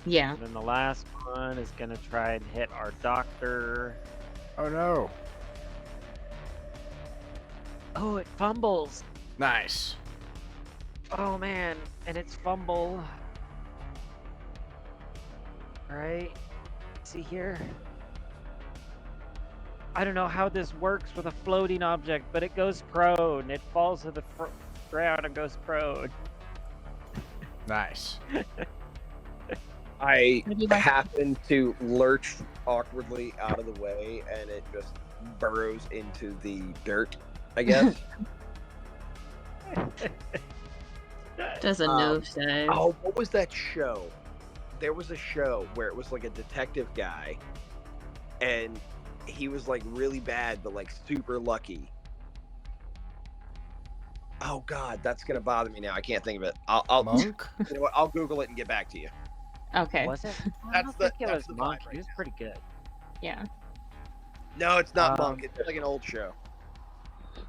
Yeah. And then the last one is gonna try and hit our doctor. Oh no. Oh, it fumbles. Nice. Oh man, and it's fumble. Alright, see here. I don't know how this works with a floating object, but it goes prone. It falls to the ground and goes prone. Nice. I Maybe like- happen to lurch awkwardly out of the way, and it just burrows into the dirt, I guess. Does a no save. Oh, what was that show? There was a show where it was like a detective guy, and he was like really bad, but like super lucky. Oh God, that's gonna bother me now. I can't think of it. I'll Monk? you know what? I'll Google it and get back to you. Okay. Was it? I That's don't the- think it that's was the vibe Monk. right He was now. pretty good. Yeah. No, it's not Um, Monk. It's like an old show.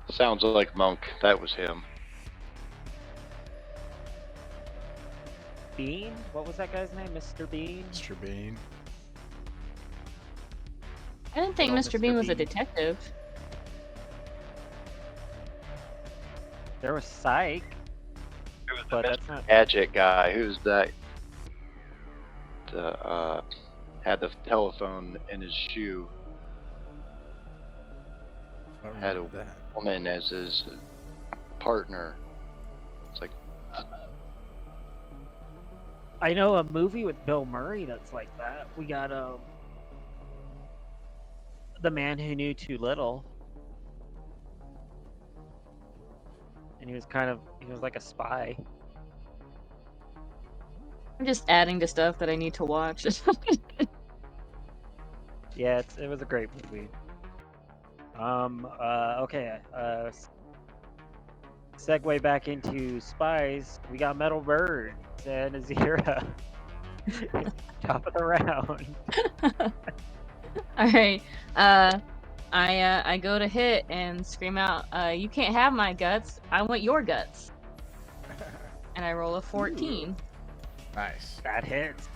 Sounds like Monk. That was him. Bean? What was that guy's name? Mr. Bean? Mr. Bean. I didn't think Good old Mr. Bean was a Bean. detective. There was Psych, It was but that's not. Gadget guy. Who's that? Had the telephone in his shoe. I don't Had remember a that. woman as his partner. It's like I know a movie with Bill Murray that's like that. We got The Man Who Knew Too Little. And he was like a spy. I'm just adding to stuff that I need to watch. Yeah, it was a great movie. Okay. Segue back into spies. We got Metal Bird and Azira. Top of the round. All right. I go to hit and scream out, "You can't have my guts. I want your guts." And I roll a 14 Nice. That hits.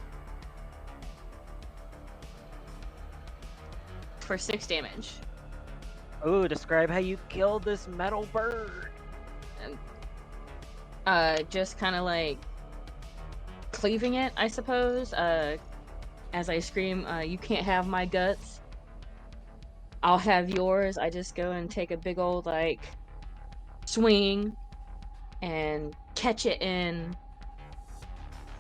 for 6 damage. Ooh, describe how you killed this Metal Bird. Just kind of like cleaving it, I suppose. As I scream, "You can't have my guts. I'll have yours." I just go and take a big old like swing and catch it in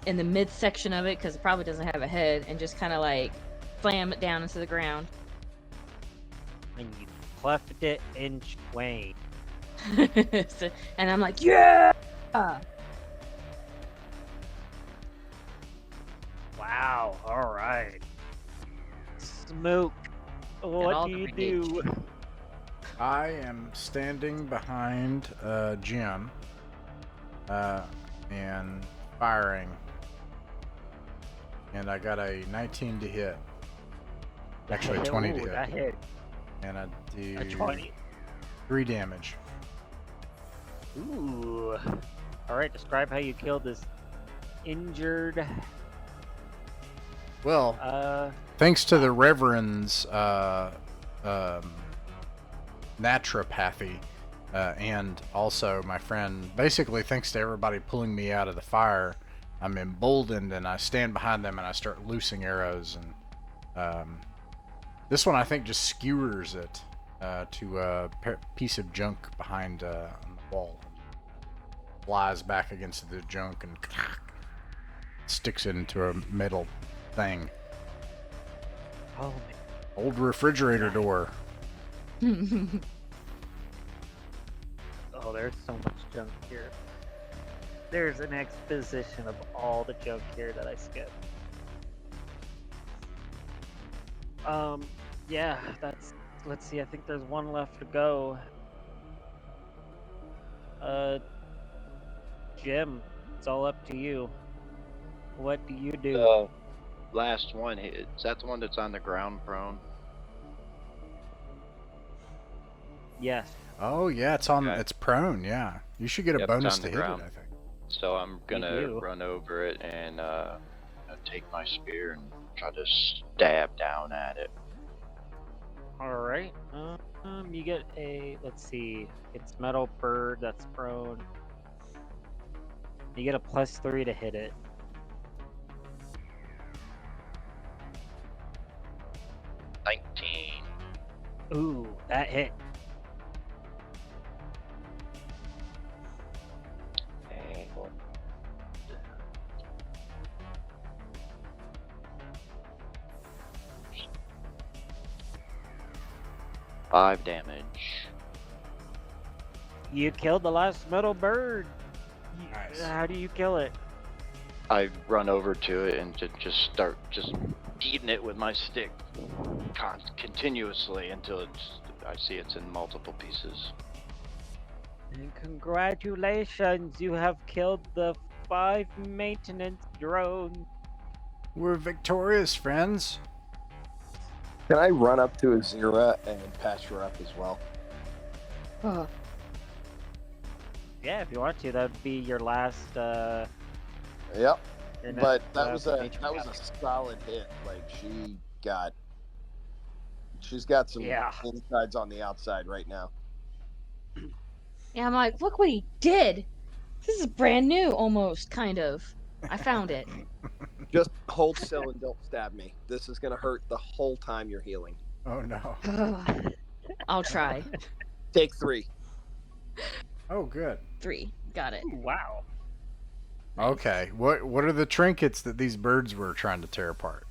the midsection of it because it probably doesn't have a head, and just kind of like slam it down into the ground. And you cleft it in twain. And I'm like, yeah! Wow. All right. Smoke. What all do you grenades. do? I am standing behind Jim and firing. And I got a 19 to hit. Actually, 20 to Ooh, hit. That hit. And I do A 20. 3 damage. Ooh. All right. Describe how you killed this injured. Well, thanks to the Reverend's naturopathy, and also my friend, basically thanks to everybody pulling me out of the fire, I'm emboldened and I stand behind them and I start loosing arrows. And this one I think just skewers it to a piece of junk behind on the wall. Flies back against the junk and sticks it into a metal thing. Oh, man. Old refrigerator door. Oh, there's so much junk here. There's an exposition of all the junk here that I skipped. Yeah, let's see, I think there's one left to go. Jim, it's all up to you. What do you do? Last one, is that the one that's on the ground prone? Yes. Oh yeah, it's on. It's prone. Yeah, you should get a Yep, bonus it's on to the hit it. ground. I think. So I'm gonna do. run over it and take my spear and try to stab down at it. All right. You get a. Let's see. It's Metal Bird that's prone. You get a +3 to hit it. Ooh, that hit. Okay. 5 damage. You killed the last Metal Bird. Nice. How do you kill it? I run over to it and just start beating it with my stick continuously until I see it's in multiple pieces. And congratulations, you have killed the 5 maintenance drones. We're victorious, friends. Can I run up to Azira and patch her up as well? Oh, Yeah, if you want to, that'd be your last. Yep. Your But next, that was a major battle. solid hit. Like she's got some Yeah. insides on the outside right now. yeah. I'm like, look what he did. This is brand new, almost, kind of. I found it. Just hold still and don't stab me. This is gonna hurt the whole time you're healing. Oh no. I'll try. Take 3. Oh good. 3. Got it. Wow. Okay. What are the trinkets that these birds were trying to tear apart?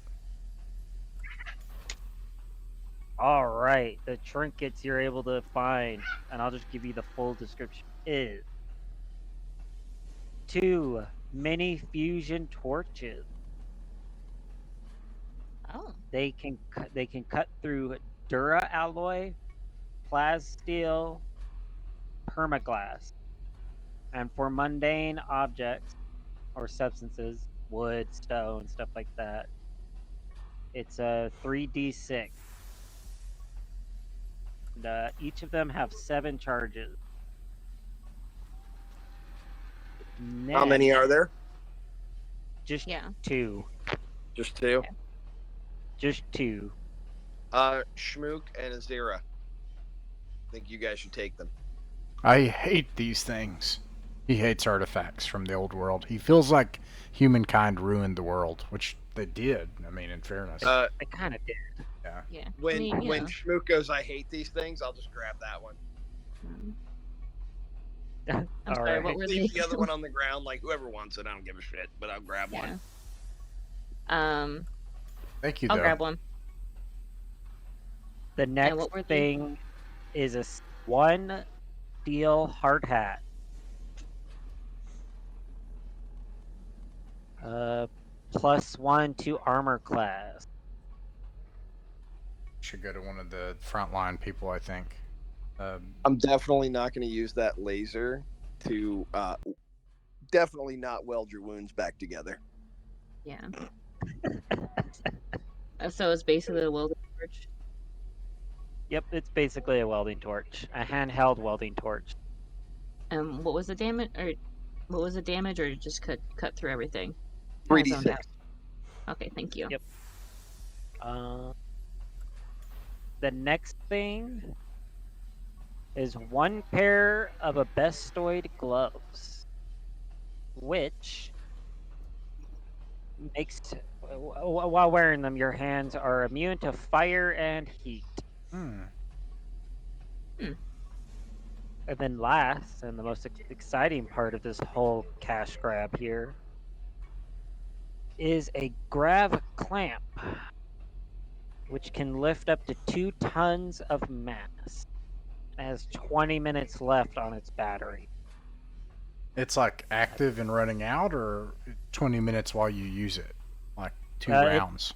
All right, the trinkets you're able to find, and I'll just give you the full description, is 2 mini fusion torches. Oh. They can cut through dura alloy, plasteel, permaglass, and for mundane objects or substances, wood, stone, stuff like that, it's a 3d6. And, each of them have 7 charges. How many Next, are there? just Yeah. 2. Just 2. Just 2. Schmook and Azira. I think you guys should take them. I hate these things. He hates artifacts from the old world. He feels like humankind ruined the world, which they did. I mean, in fairness. I kind of did. Yeah. Yeah. When I mean, when Schmook goes, I hate these things, I'll just grab that one. I'm All sorry, right. what were Leave they? the other one on the ground, like whoever wants it. I don't give a shit, but I'll grab one. Thank you, I'll though. grab one. The next what were they? thing is a 1 steel hard hat. +1 to armor class. Should go to one of the frontline people, I think. I'm definitely not going to use that laser to definitely not weld your wounds back together. Yeah. So it's basically a welding torch. Yep, it's basically a welding torch, a handheld welding torch. What was the damage, or just cut through everything? 3d6. Okay, thank you. Yep. The next thing is 1 pair of abestoid gloves, which makes, while wearing them, your hands are immune to fire and heat. Hmm. And then last, and the most exciting part of this whole cash grab here, is a grav clamp, which can lift up to 2 tons of mass. It has 20 minutes left on its battery. It's like active and running out, or 20 minutes while you use it? Like 2 rounds?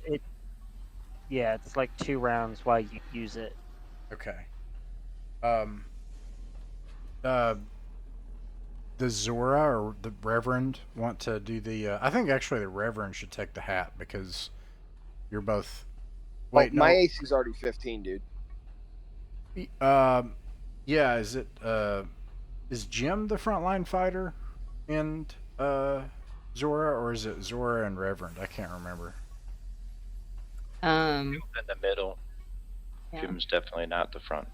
Yeah, it's like 2 rounds while you use it. Okay. Does Zora or the Reverend want to do the... I think actually the Reverend should take the hat, because you're both... Wait, my AC's already 15, dude. Yeah, is it... is Jim the frontline fighter in Zora, or is it Zora and Reverend? I can't remember. In the middle. Yeah. Jim's definitely not the front.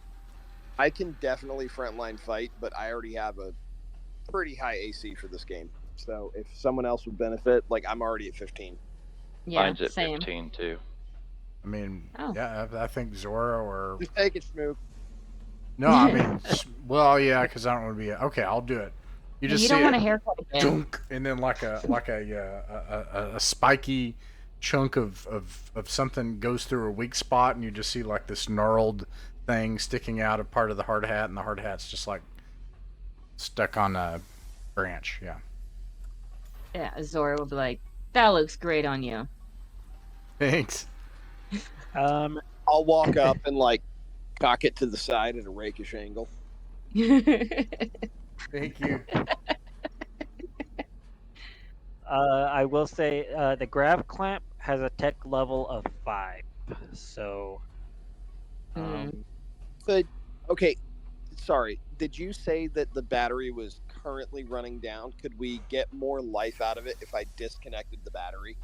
I can definitely frontline fight, but I already have a pretty high AC for this game. So if someone else would benefit, like I'm already at 15. Yeah, Mine's at same. 15 too. I mean, Oh. yeah, I think Zora or... Just take it, Smook. No, I mean, well, yeah, because I don't want to be... Okay, I'll do it. You just don't see want a it, haircut again. dunk, and then like a spiky chunk of something goes through a weak spot, and you just see like this gnarled thing sticking out of part of the hard hat, and the hard hat's just like stuck on a branch. Yeah. Yeah, Zora will be like, "That looks great on you." Thanks. I'll walk up and like cock it to the side at a rakish angle. Thank you. I will say the grav clamp has a tech level of 5, so. But okay, sorry. Did you say that the battery was currently running down? Could we get more life out of it if I disconnected the battery?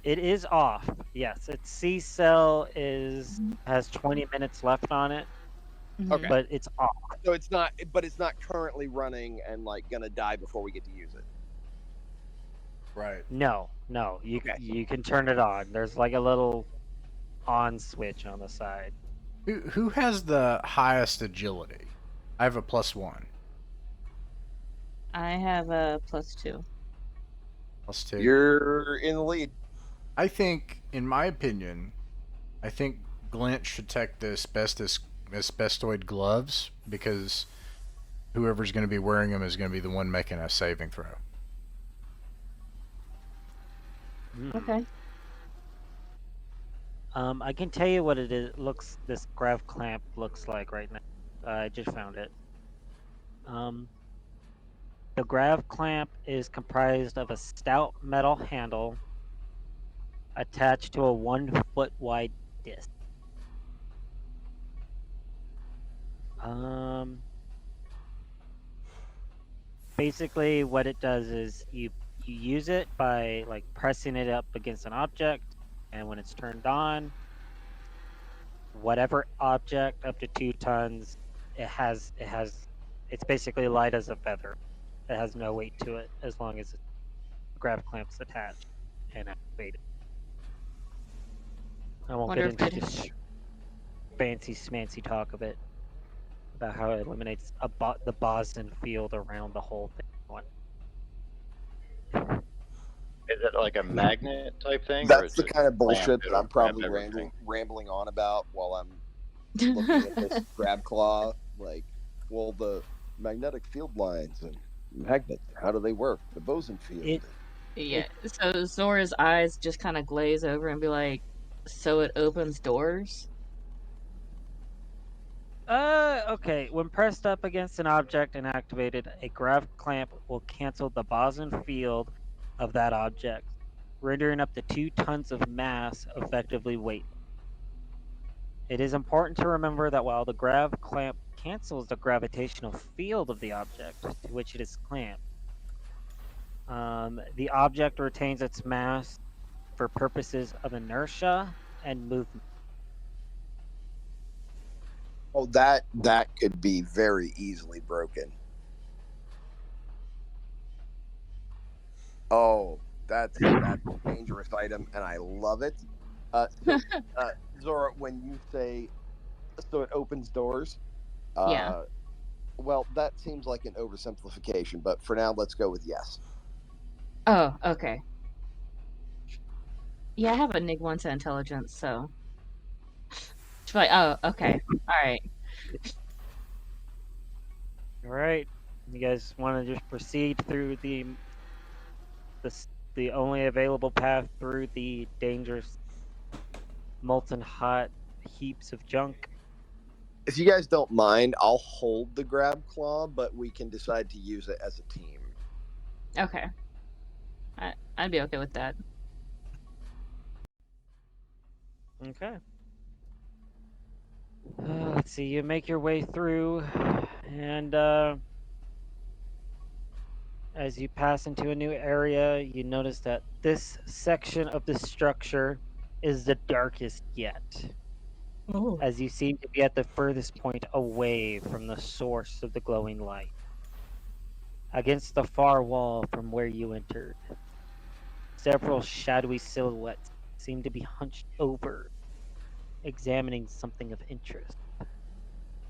It is off. Yes, its C cell has 20 minutes left on it. Okay. But it's off. So it's not, but it's not currently running and like gonna die before we get to use it. Right. No, you can turn it on. There's like a little on switch on the side. Who has the highest agility? I have a +1. I have a +2. +2. You're in the lead. I think, in my opinion, I think Glint should take the asbestoid gloves, because whoever's going to be wearing them is going to be the one making a saving throw. Okay. I can tell you what it is. This grav clamp looks like right now. I just found it. The grav clamp is comprised of a stout metal handle attached to a 1 foot wide disc. Basically, what it does is you use it by like pressing it up against an object, and when it's turned on, whatever object up to 2 tons, it's basically light as a feather. It has no weight to it as long as the grav clamp's attached and activated. I won't Wonder get if into this fancy smancy talk of it about how it eliminates the Boson field around the whole thing. Is it like a magnet type thing, or That's it's the just kind of clamp, bullshit that it'll I'm grab probably everything? rambling on about while I'm looking at this grab claw. Like, well, the magnetic field lines and magnets, how do they work? The boson field. It Yeah. So Zora's eyes just kind of glaze over and be like, "So it opens doors." Okay. When pressed up against an object and activated, a grav clamp will cancel the Boson field of that object, rendering up to 2 tons of mass effectively weightless. It is important to remember that while the grav clamp cancels the gravitational field of the object to which it is clamped, the object retains its mass for purposes of inertia and movement. Oh, that could be very easily broken. Oh, that's a dangerous item, and I love it. Zora, when you say so it opens doors, Yeah. well, that seems like an oversimplification, but for now, let's go with yes. Oh, okay. Yeah, I have a Nig 1 to intelligence, so. She's like, oh, okay. Alright. All right, you guys want to just proceed through the only available path through the dangerous molten hot heaps of junk? If you guys don't mind, I'll hold the grab claw, but we can decide to use it as a team. Okay. I'd be okay with that. Okay. Let's see. You make your way through, and as you pass into a new area, you notice that this section of the structure is the darkest yet, Oh. as you seem to be at the furthest point away from the source of the glowing light. Against the far wall from where you entered, several shadowy silhouettes seem to be hunched over, examining something of interest.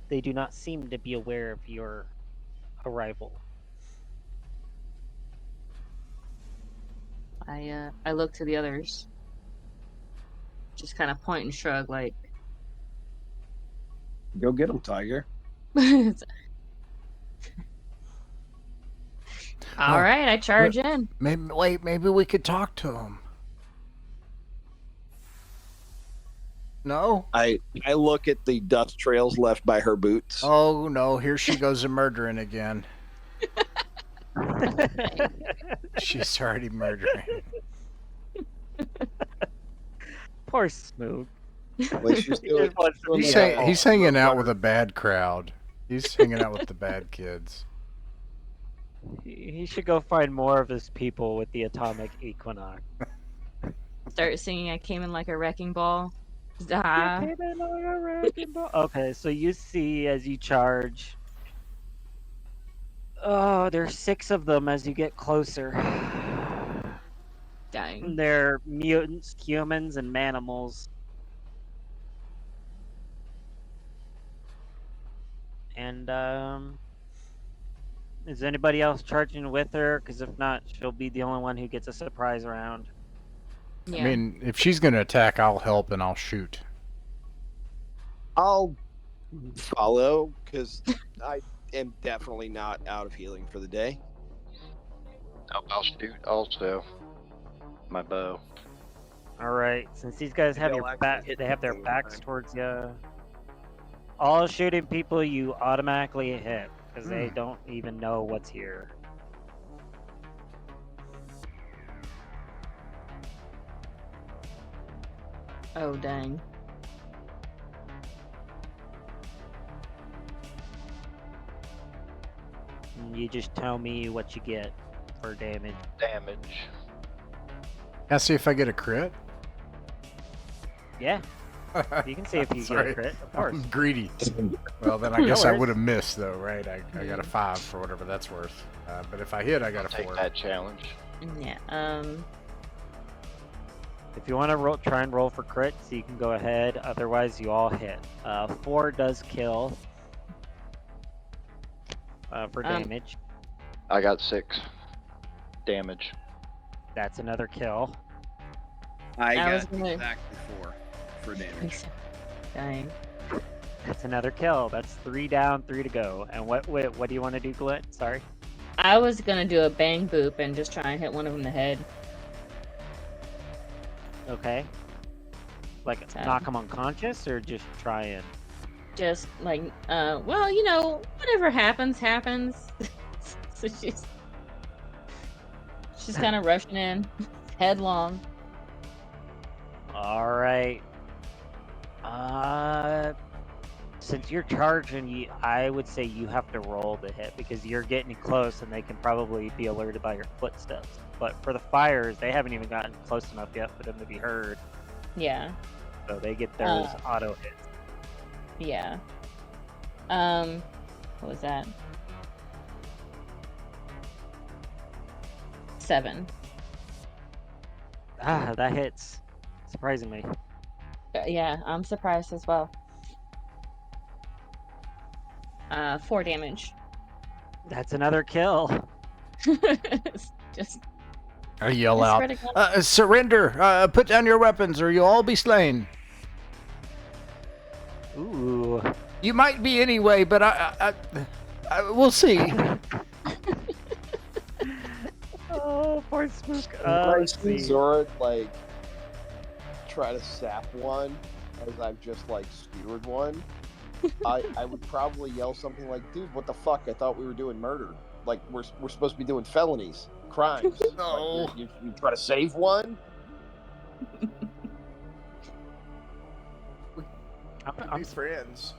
They do not seem to be aware of your arrival. I look to the others. Just kind of point and shrug, like. Go get him, Tiger. All right, I charge in. Maybe we could talk to him. No? I look at the dust trails left by her boots. Oh no, here she goes a murdering again. She's already murdering. Poor Smoog. Like she's doing, He's hanging out with a bad crowd. He's hanging out with the bad kids. He should go find more of his people with the atomic equinox. Start singing I came in like a wrecking ball. Okay, so you see as you charge. Oh, there's 6 of them as you get closer. Dang. They're mutants, humans, and manimals. And is anybody else charging with her? Because if not, she'll be the only one who gets a surprise round. Yeah. I mean, if she's gonna attack, I'll help and I'll shoot. I'll follow because I am definitely not out of healing for the day. I'll shoot also. My bow. All right. Since these guys have They'll your actually back, hit they have their something backs this time. towards you. All shooting people you automatically hit because they don't even know what's here. Oh dang. And you just tell me what you get for damage. Damage. Can I see if I get a crit? Yeah, you can see if you get Sorry. a crit, of course. I'm greedy. Well, then I No guess I worries. would have missed, though, right? I got a 5 for whatever that's worth. But if I hit, I got a Take 4. that challenge. Yeah. If you want to try and roll for crits, you can go ahead. Otherwise, you all hit. 4 does kill for damage. I got 6 damage. That's another kill. I I was got gonna- exactly 4 for damage. Dang. That's another kill. That's 3 down, 3 to go. And what do you want to do, Glit? Sorry. I was gonna do a bang boop and just try and hit one of them in the head. Okay. Like knock him unconscious, or just try and. Just like, well, you know, whatever happens, happens. So she's kind of rushing in, headlong. All right. Since you're charging, I would say you have to roll the hit because you're getting close, and they can probably be alerted by your footsteps. But for the fires, they haven't even gotten close enough yet for them to be heard, Yeah, so they get theirs auto hits. yeah. What was that? 7. That hits. Surprisingly. Yeah, I'm surprised as well. 4 damage. That's another kill. Just I yell Just out, spread it surrender! Put down your weapons or you'll all be slain. Ooh. You might be anyway, but we'll see. Oh, poor Spook. I Let's see see. Zora like try to sap one as I've just like skewered one. I would probably yell something like, "Dude, what the fuck? I thought we were doing murder. Like we're supposed to be doing felonies, crimes. No. Like, you try to save one." I'm friends.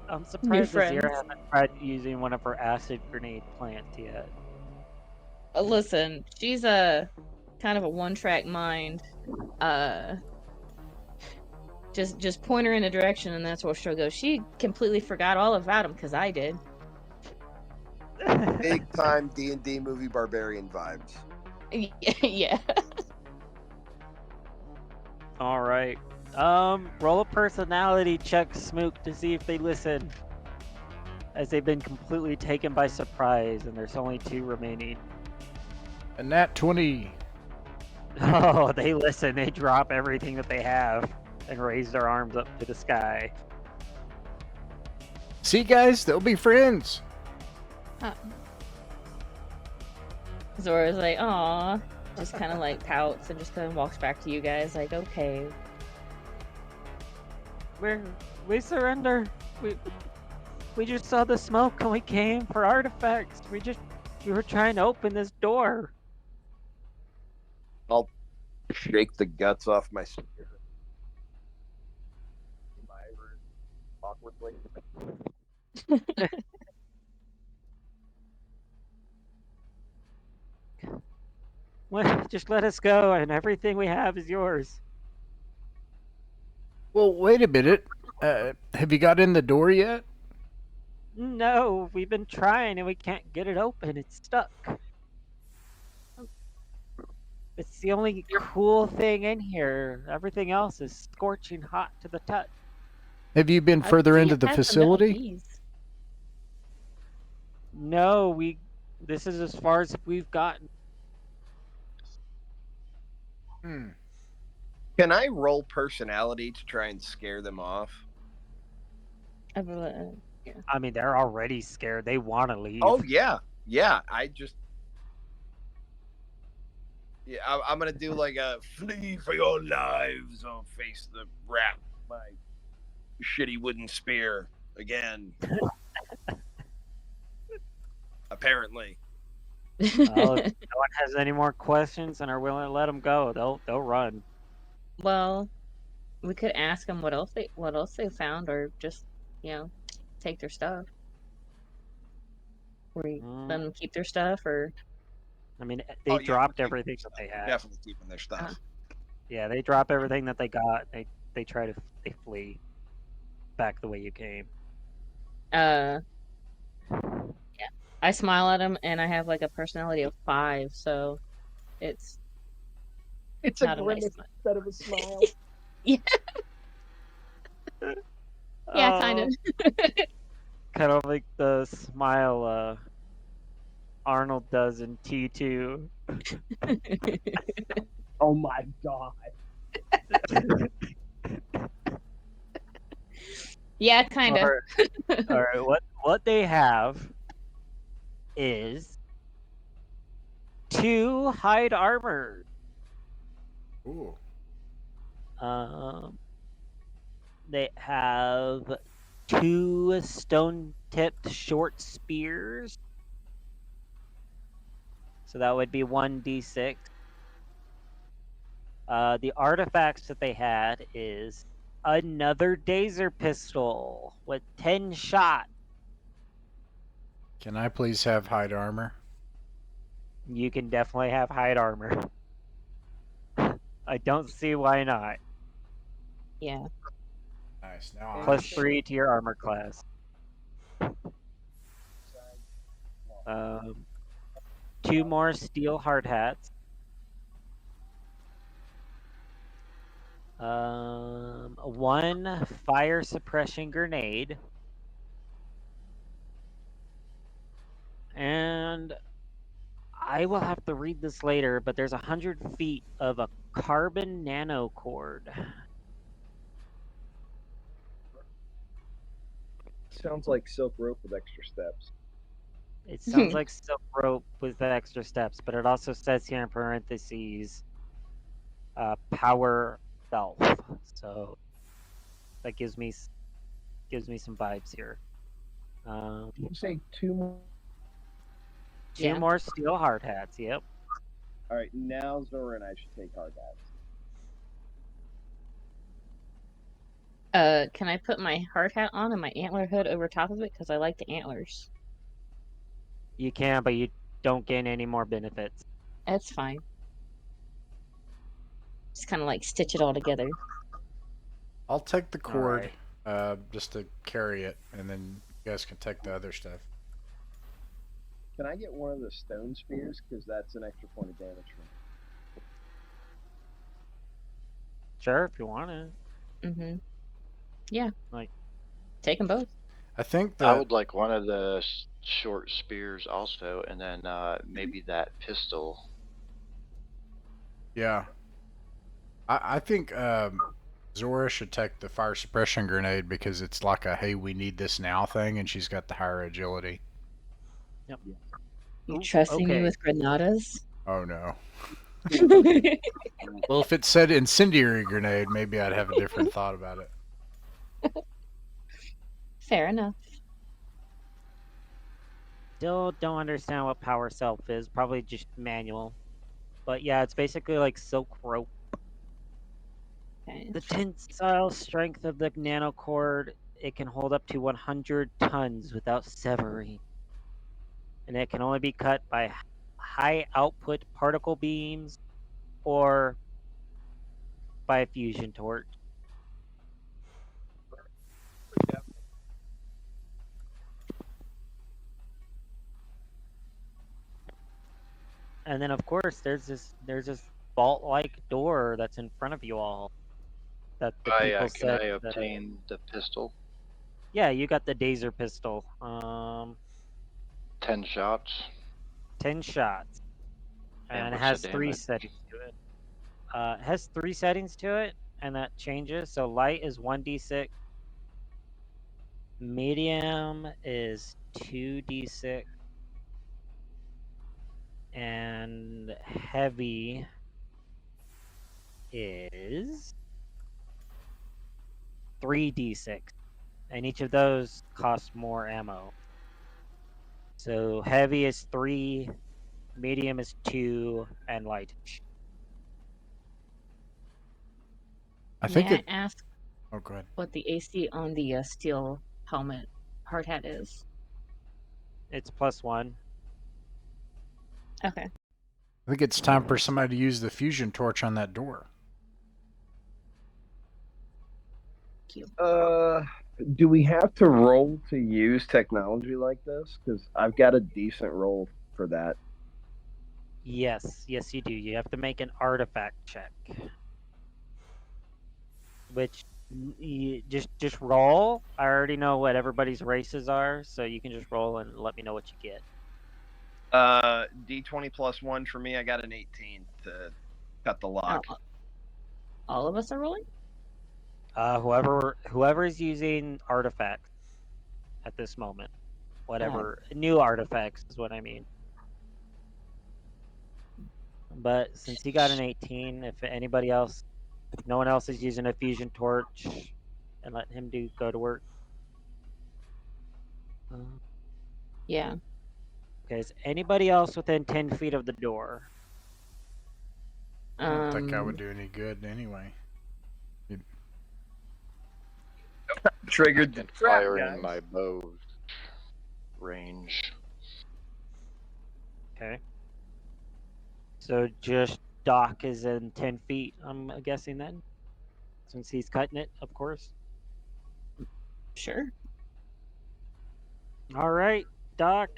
I'm surprised friends. Azira hasn't tried using one of her acid grenade plants yet. listen. She's a kind of a one-track mind. Just point her in a direction, and that's where she'll go. She completely forgot all about him because I did. Big time D&D movie barbarian vibes. Yeah. All right. Roll a personality check, Smook, to see if they listen. As they've been completely taken by surprise, and there's only 2 remaining. And that 20. Oh, they listen. They drop everything that they have and raise their arms up to the sky. See, guys, they'll be friends. Zora's like, aw. Just kind of like pouts and just kind of walks back to you guys like, okay. We surrender. We just saw the smoke and we came for artifacts. We were trying to open this door. I'll shake the guts off my spear. Awkwardly. Well, just let us go, and everything we have is yours. Well, wait a minute. Have you got in the door yet? No, we've been trying and we can't get it open. It's stuck. It's the only cool thing in here. Everything else is scorching hot to the touch. Have you been further into the facility? No, this is as far as we've gotten. Can I roll personality to try and scare them off? I mean, they're already scared. They want to leave. Oh yeah, yeah. I just Yeah, I'm gonna do like a flee for your lives. I'll face the rat with my shitty wooden spear again. Apparently. Well, if no one has any more questions and are willing to let them go, they'll run. Well, we could ask them what else they found, or just take their stuff. We let them keep their stuff, or I mean, Oh, they yeah, we're dropped keeping everything their that they stuff. We're had. definitely keeping their stuff. Yeah, they drop everything that they got. They flee back the way you came. yeah. I smile at them, and I have like a personality of 5, so it's It's not a a nice grimace smile. instead of a smile. Yeah, yeah, kind of. Kind of like the smile Arnold does in T2. Oh my god. Yeah, kind of. All right, what they have is 2 hide armor. Ooh. They have 2 stone-tipped short spears. So that would be 1d6. The artifacts that they had is another Dazer pistol with 10 shots. Can I please have hide armor? You can definitely have hide armor. I don't see why not. Yeah. Nice. Now Plus I'm 3 to your armor class. 2 more steel hard hats. 1 fire suppression grenade. And I will have to read this later, but there's 100 feet of a carbon nanocord. Sounds like silk rope with extra steps. It sounds like silk rope with the extra steps, but it also says here in parentheses, power self. So that gives me some vibes here. Did you say 2 more? 2 more steel hard hats. Yep. All right, now Zora and I should take hard hats. Can I put my hard hat on and my antler hood over top of it? Because I like the antlers. You can, but you don't gain any more benefits. That's fine. Just kind of like stitch it all together. I'll take the cord, Alright. just to carry it, and then you guys can take the other stuff. Can I get one of the stone spears? Because that's an extra point of damage for me. Sure, if you want to. Mm-hmm. Yeah. Like, take them both. I think I that would like one of the short spears also, and then maybe that pistol. yeah. I think Zora should take the fire suppression grenade because it's like a hey we need this now thing, and she's got the higher agility. Yep. You Ooh, trusting me okay. with granadas? Oh no. Well, if it said incendiary grenade, maybe I'd have a different thought about it. Fair enough. Still don't understand what power self is. Probably just manual. But yeah, it's basically like silk rope. Okay. The tensile strength of the nanocord, it can hold up to 100 tons without severing. And it can only be cut by high output particle beams or by a fusion torch. And then of course there's this vault-like door that's in front of you all. That the people Can said I that, obtain the pistol? yeah, you got the Dazer pistol. 10 shots. 10 shots. And it what's has the 3 damage? settings to it. It has 3 settings to it, and that changes. So light is 1d6. Medium is 2d6. And heavy is 3d6, and each of those costs more ammo. So heavy is 3, medium is 2, and light. I think May it. I ask Oh, go ahead. what the AC on the steel helmet hard hat is? It's +1. Okay. I think it's time for somebody to use the fusion torch on that door. Thank you. Do we have to roll to use technology like this? Because I've got a decent roll for that. Yes, you do. You have to make an artifact check, which you just roll. I already know what everybody's races are, so you can just roll and let me know what you get. D20 plus 1 for me. I got an 18 to cut the lock. All of us are rolling? Whoever is using artifacts at this moment, whatever new artifacts is what I mean. But since he got an 18, if no one else is using a fusion torch, and let him go to work. Yeah. Okay, is anybody else within 10 feet of the door? I don't think I would do any good anyway. Triggered the And trap, fire guys. in my bow range. Okay. So just Doc is in 10 feet, I'm guessing then? Since he's cutting it, of course. Sure. All right, Doc.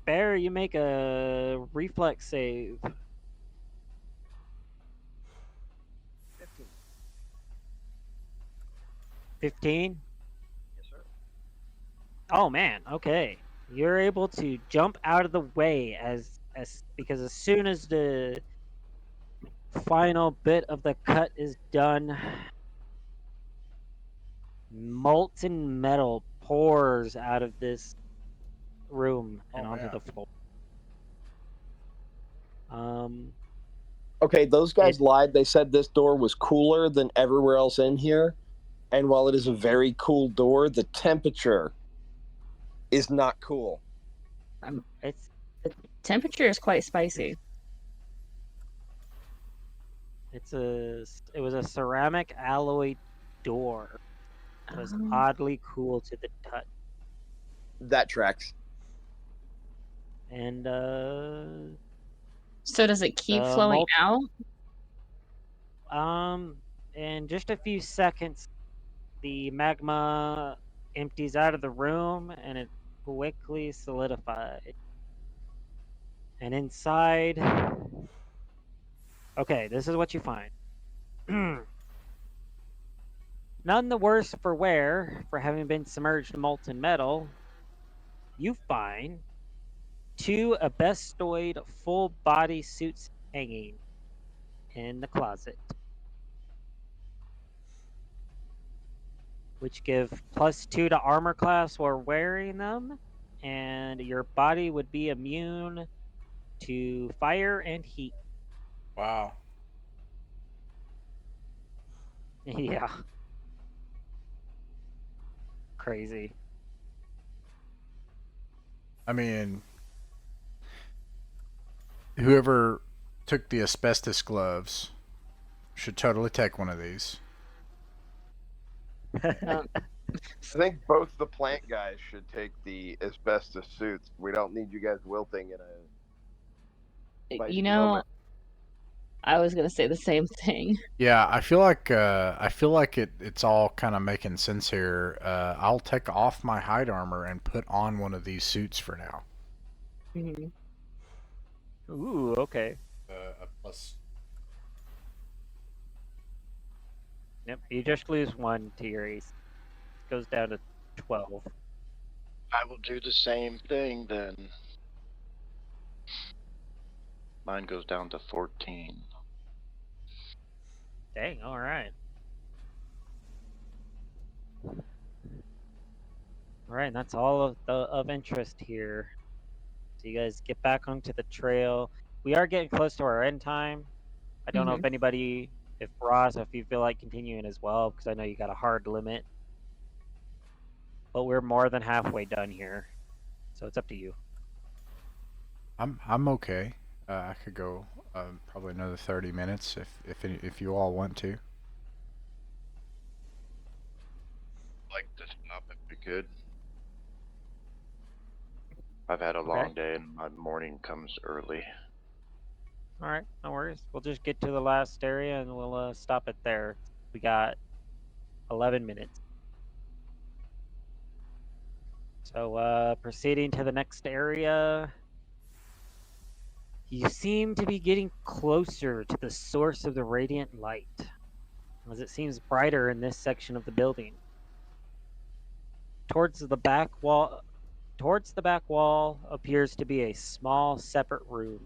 Bear, you make a reflex save. 15. 15? Yes, sir. Oh man, okay. You're able to jump out of the way because as soon as the final bit of the cut is done, molten metal pours out of this room and onto the floor. Okay, those guys lied. They said this door was cooler than everywhere else in here. And while it is a very cool door, the temperature is not cool. It's The temperature is quite spicy. it was a ceramic alloy door. It was Um, oddly cool to the touch. That tracks. And So does it keep the flowing out? in just a few seconds, the magma empties out of the room and it quickly solidified. And inside, okay, this is what you find. None the worse for wear for having been submerged in molten metal, you find 2 abestoid full body suits hanging in the closet, which give +2 to armor class while wearing them, and your body would be immune to fire and heat. Wow. Yeah. Crazy. I mean, whoever took the asbestos gloves should totally take one of these. Um, I think both the plant guys should take the asbestos suits. We don't need you guys wilting in a spicy you know, moment. I was gonna say the same thing. Yeah, I feel like it's all kind of making sense here. I'll take off my hide armor and put on one of these suits for now. Mhm. Ooh, okay. A plus. Yep, you just lose 1 to your ace. It goes down to 12. I will do the same thing then. Mine goes down to 14. Dang, all right. All right, and that's all of interest here. So you guys get back onto the trail. we are getting close to our end time. I don't know if anybody, if Ross, if you feel like continuing as well, because I know you got a hard limit. But we're more than halfway done here, so it's up to you. I'm okay. I could go probably another 30 minutes if you all want to. Like to stop if we could. I've had a long day and my morning comes early. All right, no worries. We'll just get to the last area and we'll stop it there. We got 11 minutes. So proceeding to the next area. You seem to be getting closer to the source of the radiant light, as it seems brighter in this section of the building. Towards the back wall appears to be a small separate room,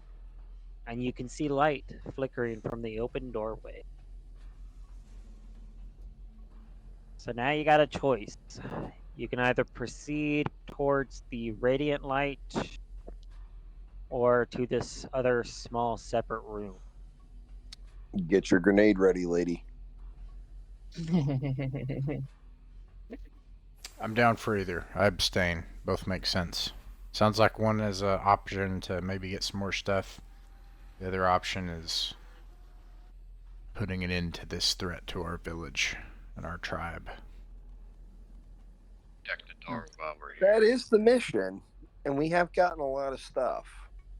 and you can see light flickering from the open doorway. So now you got a choice. You can either proceed towards the radiant light or to this other small separate room. Get your grenade ready, lady. I'm down for either. I abstain. Both make sense. Sounds like one is an option to maybe get some more stuff. The other option is putting an end to this threat to our village and our tribe. Protect the door while we're here. That is the mission, and we have gotten a lot of stuff.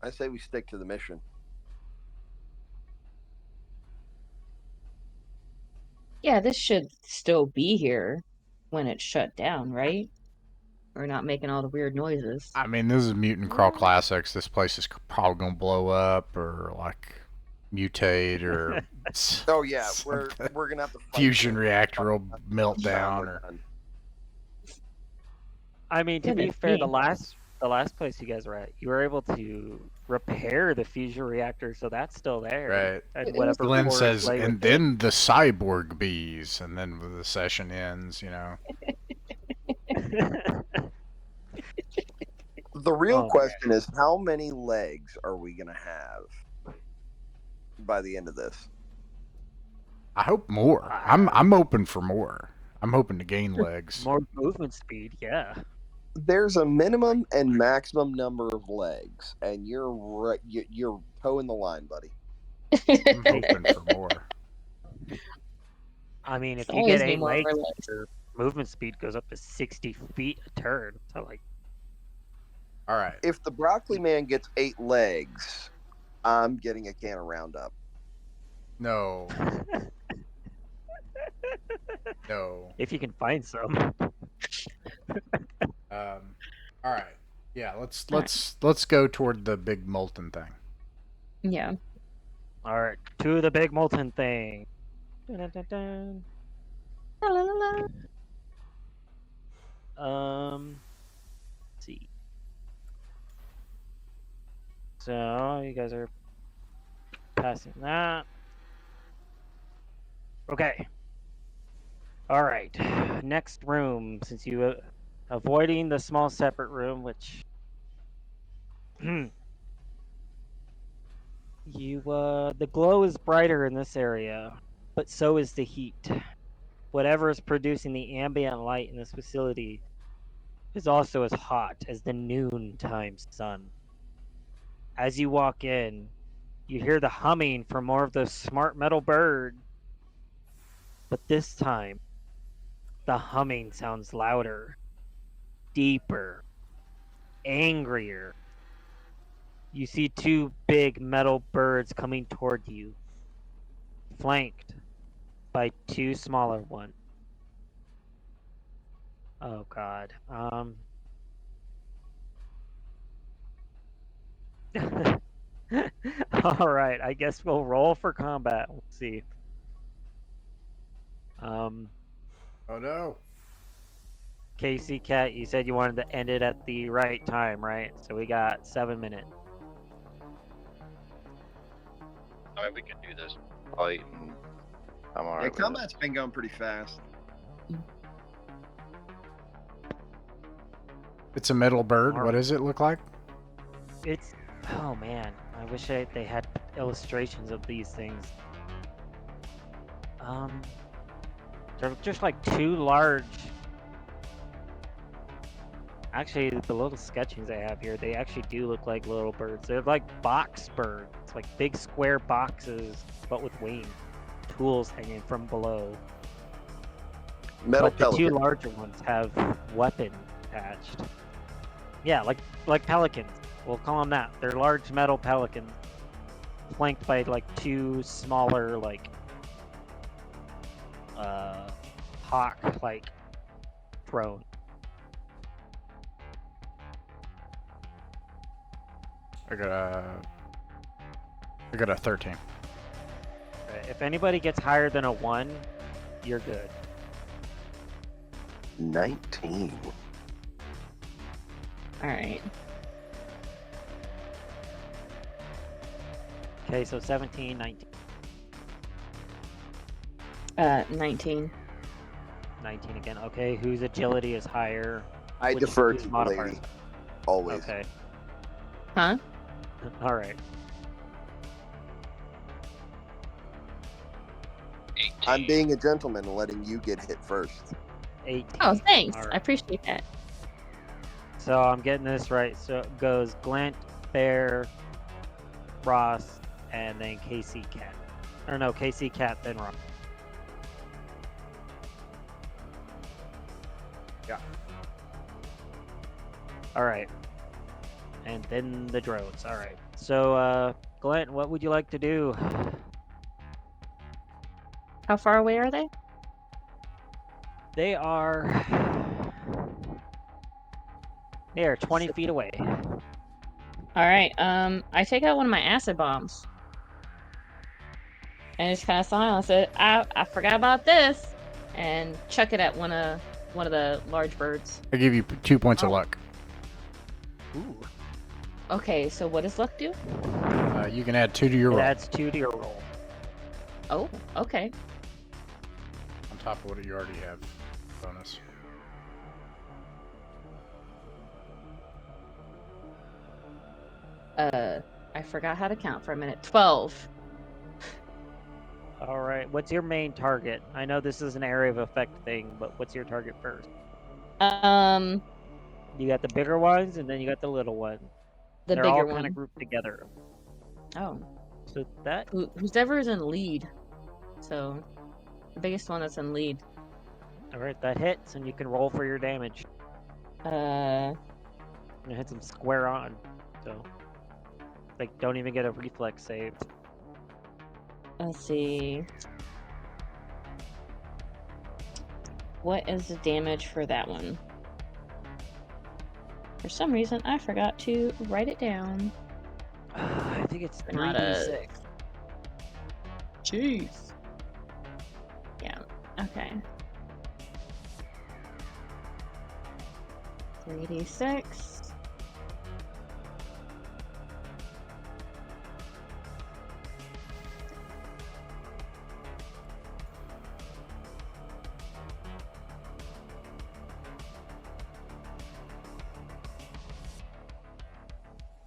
I say we stick to the mission. Yeah, this should still be here when it's shut down, right? Or not making all the weird noises. I mean, this is Mutant Crawl Classics. This place is probably gonna blow up or like mutate or Oh yeah, we're gonna have to fight fusion it. reactor will melt Time down we're or done. I mean, to be Goodness fair, me. the last place you guys were at, you were able to repair the fusion reactor, so that's still there. right. And whatever Glenn cores says, lay and with then the cyborg bees, and then the session ends. You know. it. The real Oh, question is, how many legs are we gonna have by the end of this? I hope more. I'm open for more. I'm hoping to gain legs. More movement speed, yeah. There's a minimum and maximum number of legs, and you're toeing the line, buddy. I'm hoping for more. I mean, if It's you always get be 8 more legs, legs. your movement speed goes up to 60 feet a turn. So, like, All right. If the broccoli man gets 8 legs, I'm getting a can of Roundup. No. No. if you can find some. All right. Yeah. Let's go toward the big molten thing. Yeah. All right, to the big molten thing. Dun-dun-dun-dun. La, la, la, la. Let's see. So you guys are passing that. Okay. All right. Next room, since you avoiding the small separate room, which the glow is brighter in this area, but so is the heat. Whatever is producing the ambient light in this facility is also as hot as the noontime sun. As you walk in, you hear the humming from more of those smart metal birds. But this time, the humming sounds louder, deeper, angrier. You see 2 big metal birds coming toward you, flanked by 2 smaller ones. Oh God. All right, I guess we'll roll for combat. We'll see. Oh no. Casey, Cat, you said you wanted to end it at the right time, right? So we got 7 minutes. I mean, we can do this fight, and I'm alright. Yeah, with combat's been going pretty fast. It's a metal bird. All What does it look like? It's oh man, wish they had illustrations of these things. They're just like two large. Actually, the little sketchings I have here, they actually do look like little birds. They're like box birds, like big square boxes, but with wings, tools hanging from below. Metal But the two pelican. larger ones have weapons attached. Yeah, like pelicans. We'll call them that. They're large metal pelicans, flanked by like two smaller like hawk-like throne. I got a 13. Right. If anybody gets higher than a 1, you're good. 19. All right. Okay, so 17, 19. 19. 19 again. Okay, whose agility is higher? I Which- defer whose to the modifiers? lady. Always. Okay. Huh? All right. 18. I'm being a gentleman and letting you get hit first. 18. Oh, thanks. All I right. appreciate that. So I'm getting this right. So it goes Glint, Bear, Ross, and then KC Cat. Or no, KC Cat, then Ross. Yeah. All right. And then the drones. All right. So, Glint, what would you like to do? How far away are they? They are 20 feet away. All right. I take out one of my acid bombs, and just kind of silence it. I forgot about this, and chuck it at one of the large birds. I give you 2 points of Oh. luck. Ooh. Okay, so what does luck do? You can add 2 to your It roll adds 2 to your roll. Oh, okay. on top of what you already have. Bonus. I forgot how to count for a minute. 12. All right. What's your main target? I know this is an area of effect thing, but what's your target first? You got the bigger ones, and then you got the little ones. The They're bigger all kind one. of grouped together. Oh, So that. whoever is in lead. So, the biggest one that's in lead. All right, that hits, and you can roll for your damage. Uh, And it hits them square on. So, like, don't even get a reflex save. let's see. What is the damage for that one? For some reason, I forgot to write it down. I think it's We're not a- 3d6. Jeez. Yeah. Okay. 3d6.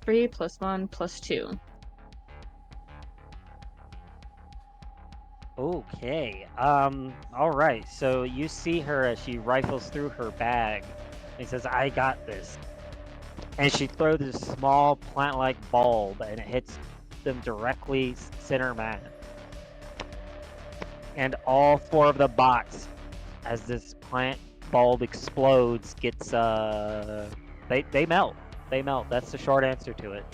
Three plus 1 plus 2. Okay. All right. So you see her as she rifles through her bag and says, "I got this." And she throws this small plant-like bulb, and it hits them directly center mass. And all 4 of the bots, as this plant bulb explodes, gets they melt. They melt. That's the short answer to it.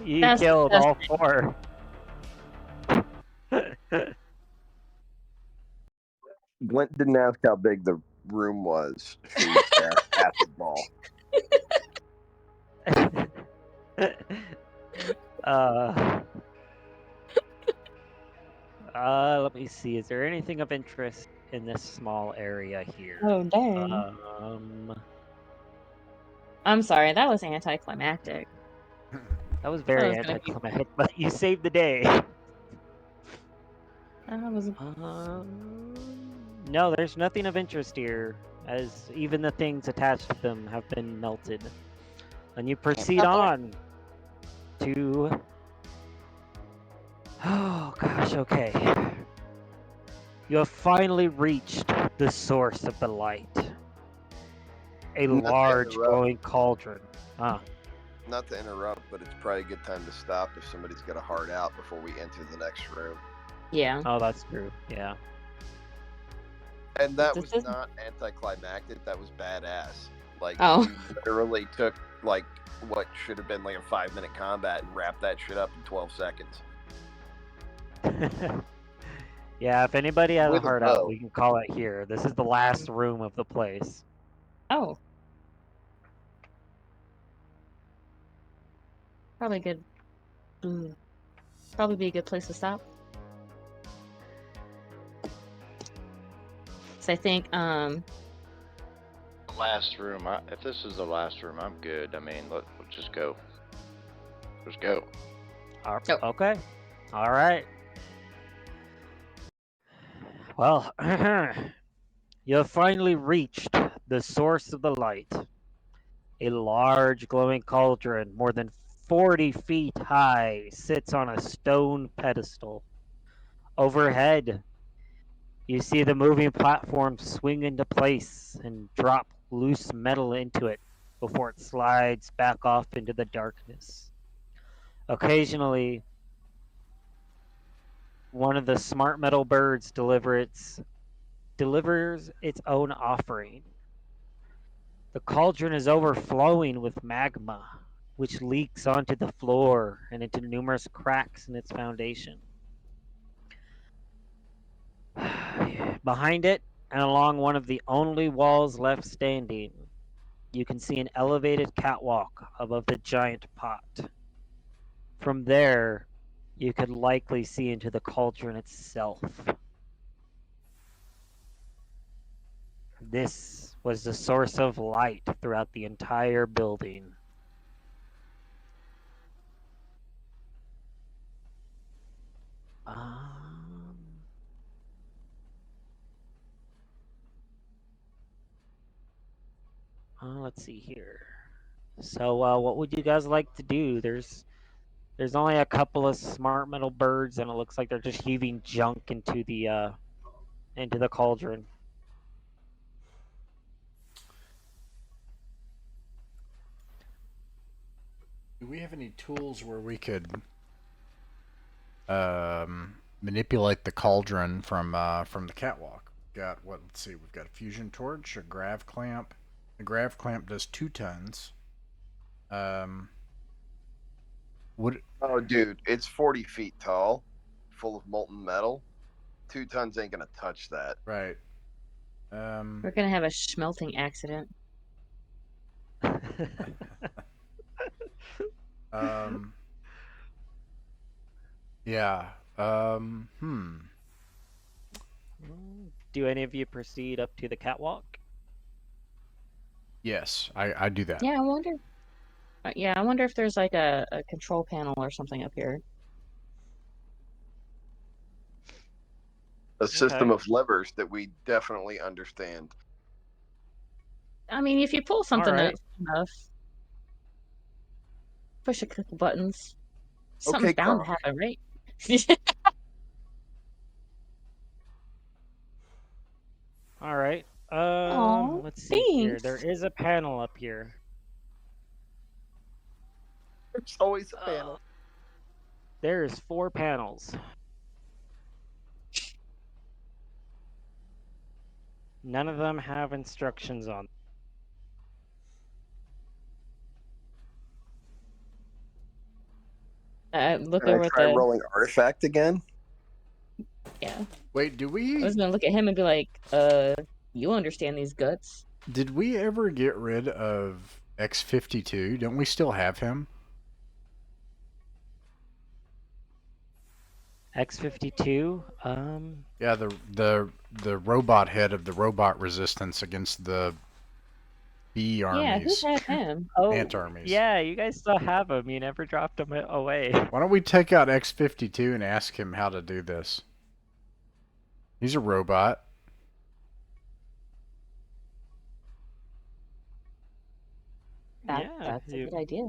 You That's killed all disgusting. 4. Glint didn't ask how big the room was. She asked acid ball. Let me see. Is there anything of interest in this small area here? Oh, dang. I'm sorry, that was anticlimactic. That was very was gonna be- anticlimactic, but you saved the day. That was No, there's nothing of interest here, as even the things attached to them have been melted. And you proceed couple- on to... Oh, gosh, okay. You have finally reached the source of the light. A Not to large interrupt. glowing cauldron. Not to interrupt, but it's probably a good time to stop if somebody's got a heart out before we enter the next room. Yeah. Oh, that's true. Yeah. And that This was isn't- not anticlimactic. That was badass. Like, Oh. you literally took, like, what should have been like a 5-minute combat and wrapped that shit up in 12 seconds. Yeah, if anybody has a With a heart out, bow. we can call it here. This is the last room of the place. Oh. Probably good. Probably be a good place to stop. So I think The last room. If this is the last room, I'm good. I mean, let's just go. Let's go. Oh. Oh. Okay. All right. Well, you have finally reached the source of the light. A large glowing cauldron, more than 40 feet high, sits on a stone pedestal. Overhead, you see the moving platform swing into place and drop loose metal into it before it slides back off into the darkness. Occasionally, one of the smart metal birds delivers its own offering. The cauldron is overflowing with magma, which leaks onto the floor and into numerous cracks in its foundation. Behind it, and along one of the only walls left standing, you can see an elevated catwalk above the giant pot. From there, you could likely see into the cauldron itself. This was the source of light throughout the entire building. Let's see here. So, what would you guys like to do? There's only a couple of smart metal birds, and it looks like they're just heaving junk into the cauldron. Do we have any tools where we could manipulate the cauldron from the catwalk? Got what? Let's see. We've got a fusion torch, a grav clamp. The grav clamp does 2 tons. Would Oh, dude, it's 40 feet tall, full of molten metal. 2 tons ain't gonna touch that. right? we're gonna have a smelting accident. Yeah. Do any of you proceed up to the catwalk? Yes, I do that. Yeah, I wonder. Yeah, I wonder if there's like a control panel or something up here. A system Okay. of levers that we definitely understand. I mean, if you pull something Alright. up enough, push a couple buttons, Okay, something's bound to Karl. happen, right? Alright. Aw, Let's see here. thanks. There is a panel up here. There's always a panel. There's 4 panels. None of them have instructions on. Look Can I over at try the. rolling artifact again? Yeah, Wait, do I we was gonna look at him and be like, you understand these guts? did we ever get rid of X-52? Don't we still have him? X-52? Yeah, the robot head of the robot resistance against the bee Yeah, who armies, had him? ant armies. Yeah, you guys still have him. You never dropped him away. Why don't we take out X-52 and ask him how to do this? He's a robot. Yeah, That's a good idea.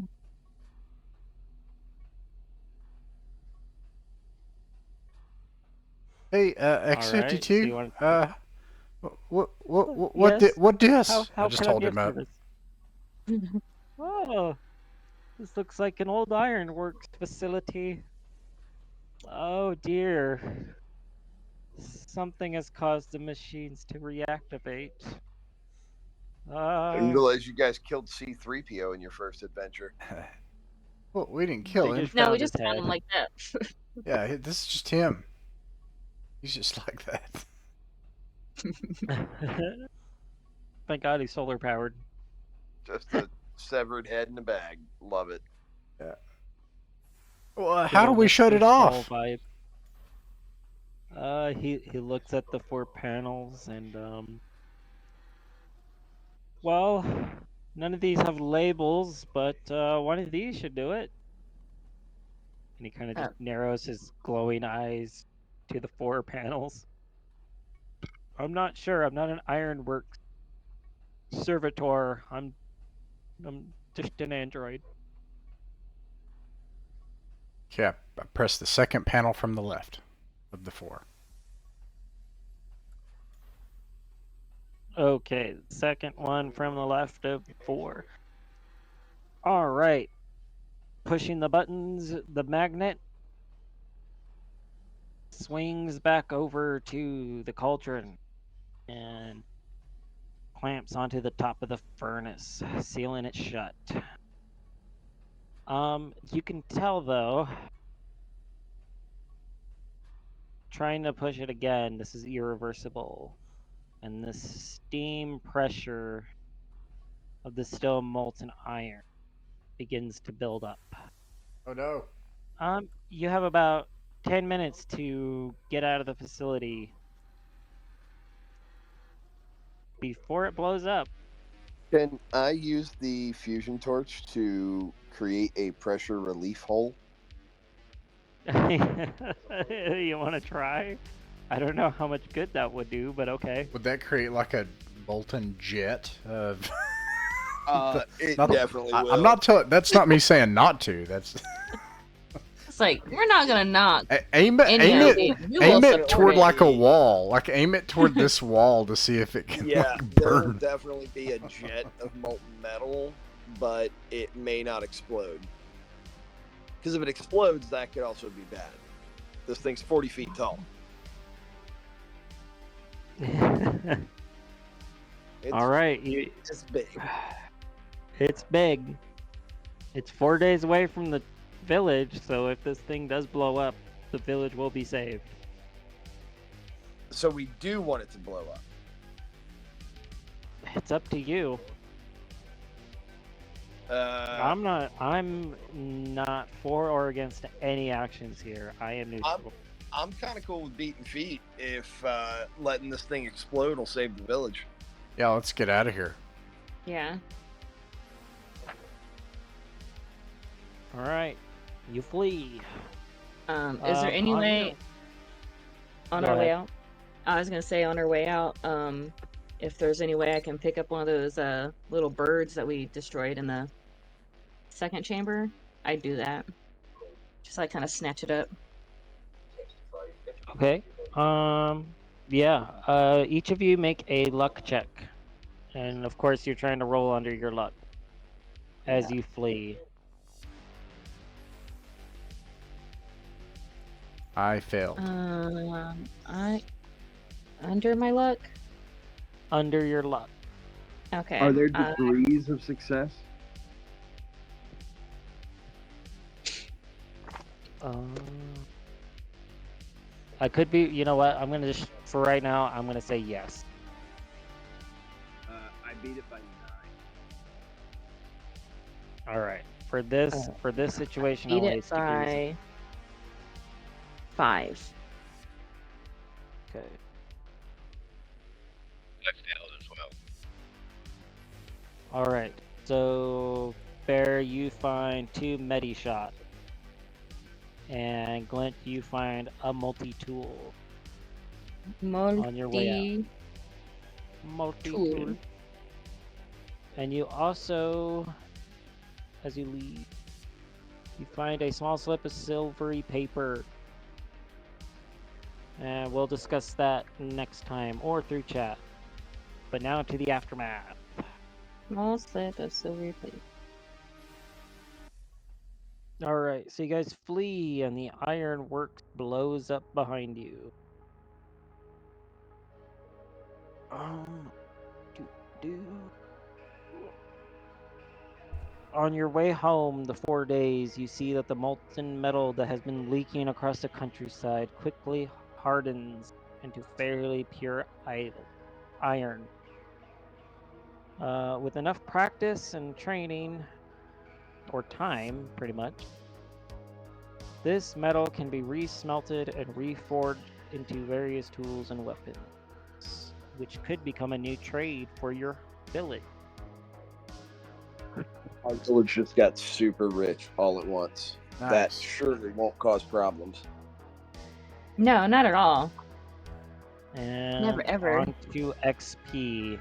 Hey, Alright, so X52. you want- What this? How I just can I told be of him up. service? Oh, this looks like an old ironworks facility. Oh dear. Something has caused the machines to reactivate. I didn't realize you guys killed C-3PO in your first adventure. Well, we didn't They kill him. just No, we found just his found him head. like that. Yeah, this is just him. He's just like that. Thank God he's solar powered. Just a severed head in a bag. Love it. Well, how do we shut it off? Vibe. He looks at the 4 panels and well, none of these have labels, but one of these should do it. And he kind of just narrows his glowing eyes to the 4 panels. I'm not sure. I'm not an ironworks servitor. I'm just an android. Yeah, press the second panel from the left of the 4. Okay, second one from the left of 4. All right. Pushing the buttons, the magnet swings back over to the cauldron and clamps onto the top of the furnace, sealing it shut. You can tell though, trying to push it again, this is irreversible. And the steam pressure of the still molten iron begins to build up. Oh no. You have about 10 minutes to get out of the facility before it blows up. Can I use the fusion torch to create a pressure relief hole? You want to try? I don't know how much good that would do, but okay. Would that create like a molten jet of... It Not- definitely will. I'm not telling... That's not me saying not to. That's... It's like, we're not gonna knock. Aim any of it, the aim duels it toward supported. like a wall. Like aim it toward this wall to see if it can Yeah, like, there will burn. definitely be a jet of molten metal, but it may not explode. Because if it explodes, that could also be bad. This thing's 40 feet tall. It's, All right, it's big. it's big. It's 4 days away from the village, so if this thing does blow up, the village will be saved. So we do want it to blow up. It's up to you. I'm not for or against any actions here. I am neutral. I'm kind of cool with beating feet if letting this thing explode will save the village. Yeah, let's get out of here. Yeah. All right, you flee. Is there any on way your- on Go our way ahead. out? I was gonna say on our way out, if there's any way I can pick up one of those little birds that we destroyed in the second chamber, I'd do that. Just like kind of snatch it up. Okay. Yeah. Each of you make a luck check, and of course you're trying to roll under your luck as you flee. I failed. I under my luck. Under your luck. Okay. Are there degrees of success? I could be. You know what? I'm gonna just for right now. I'm gonna say yes. I beat it by 9. All right. For this situation, beat I'll it waste degrees. by 5. Okay. I failed as well. All right. So, Bear, you find 2 medi shot, and Glint, you find a multi-tool on your way out. Multi-tool. And you also, as you leave, you find a small slip of silvery paper. And we'll discuss that next time or through chat. But now to the aftermath. Small slip of silver plate. Alright, so you guys flee and the ironworks blows up behind you. Do. On your way home, the 4 days, you see that the molten metal that has been leaking across the countryside quickly hardens into fairly pure iron. With enough practice and training, or time, pretty much, this metal can be re-smelted and reforged into various tools and weapons, which could become a new trade for your village. Our village just got super rich all at once. That Nice. surely won't cause problems. No, not at all. And Never, ever. on to XP.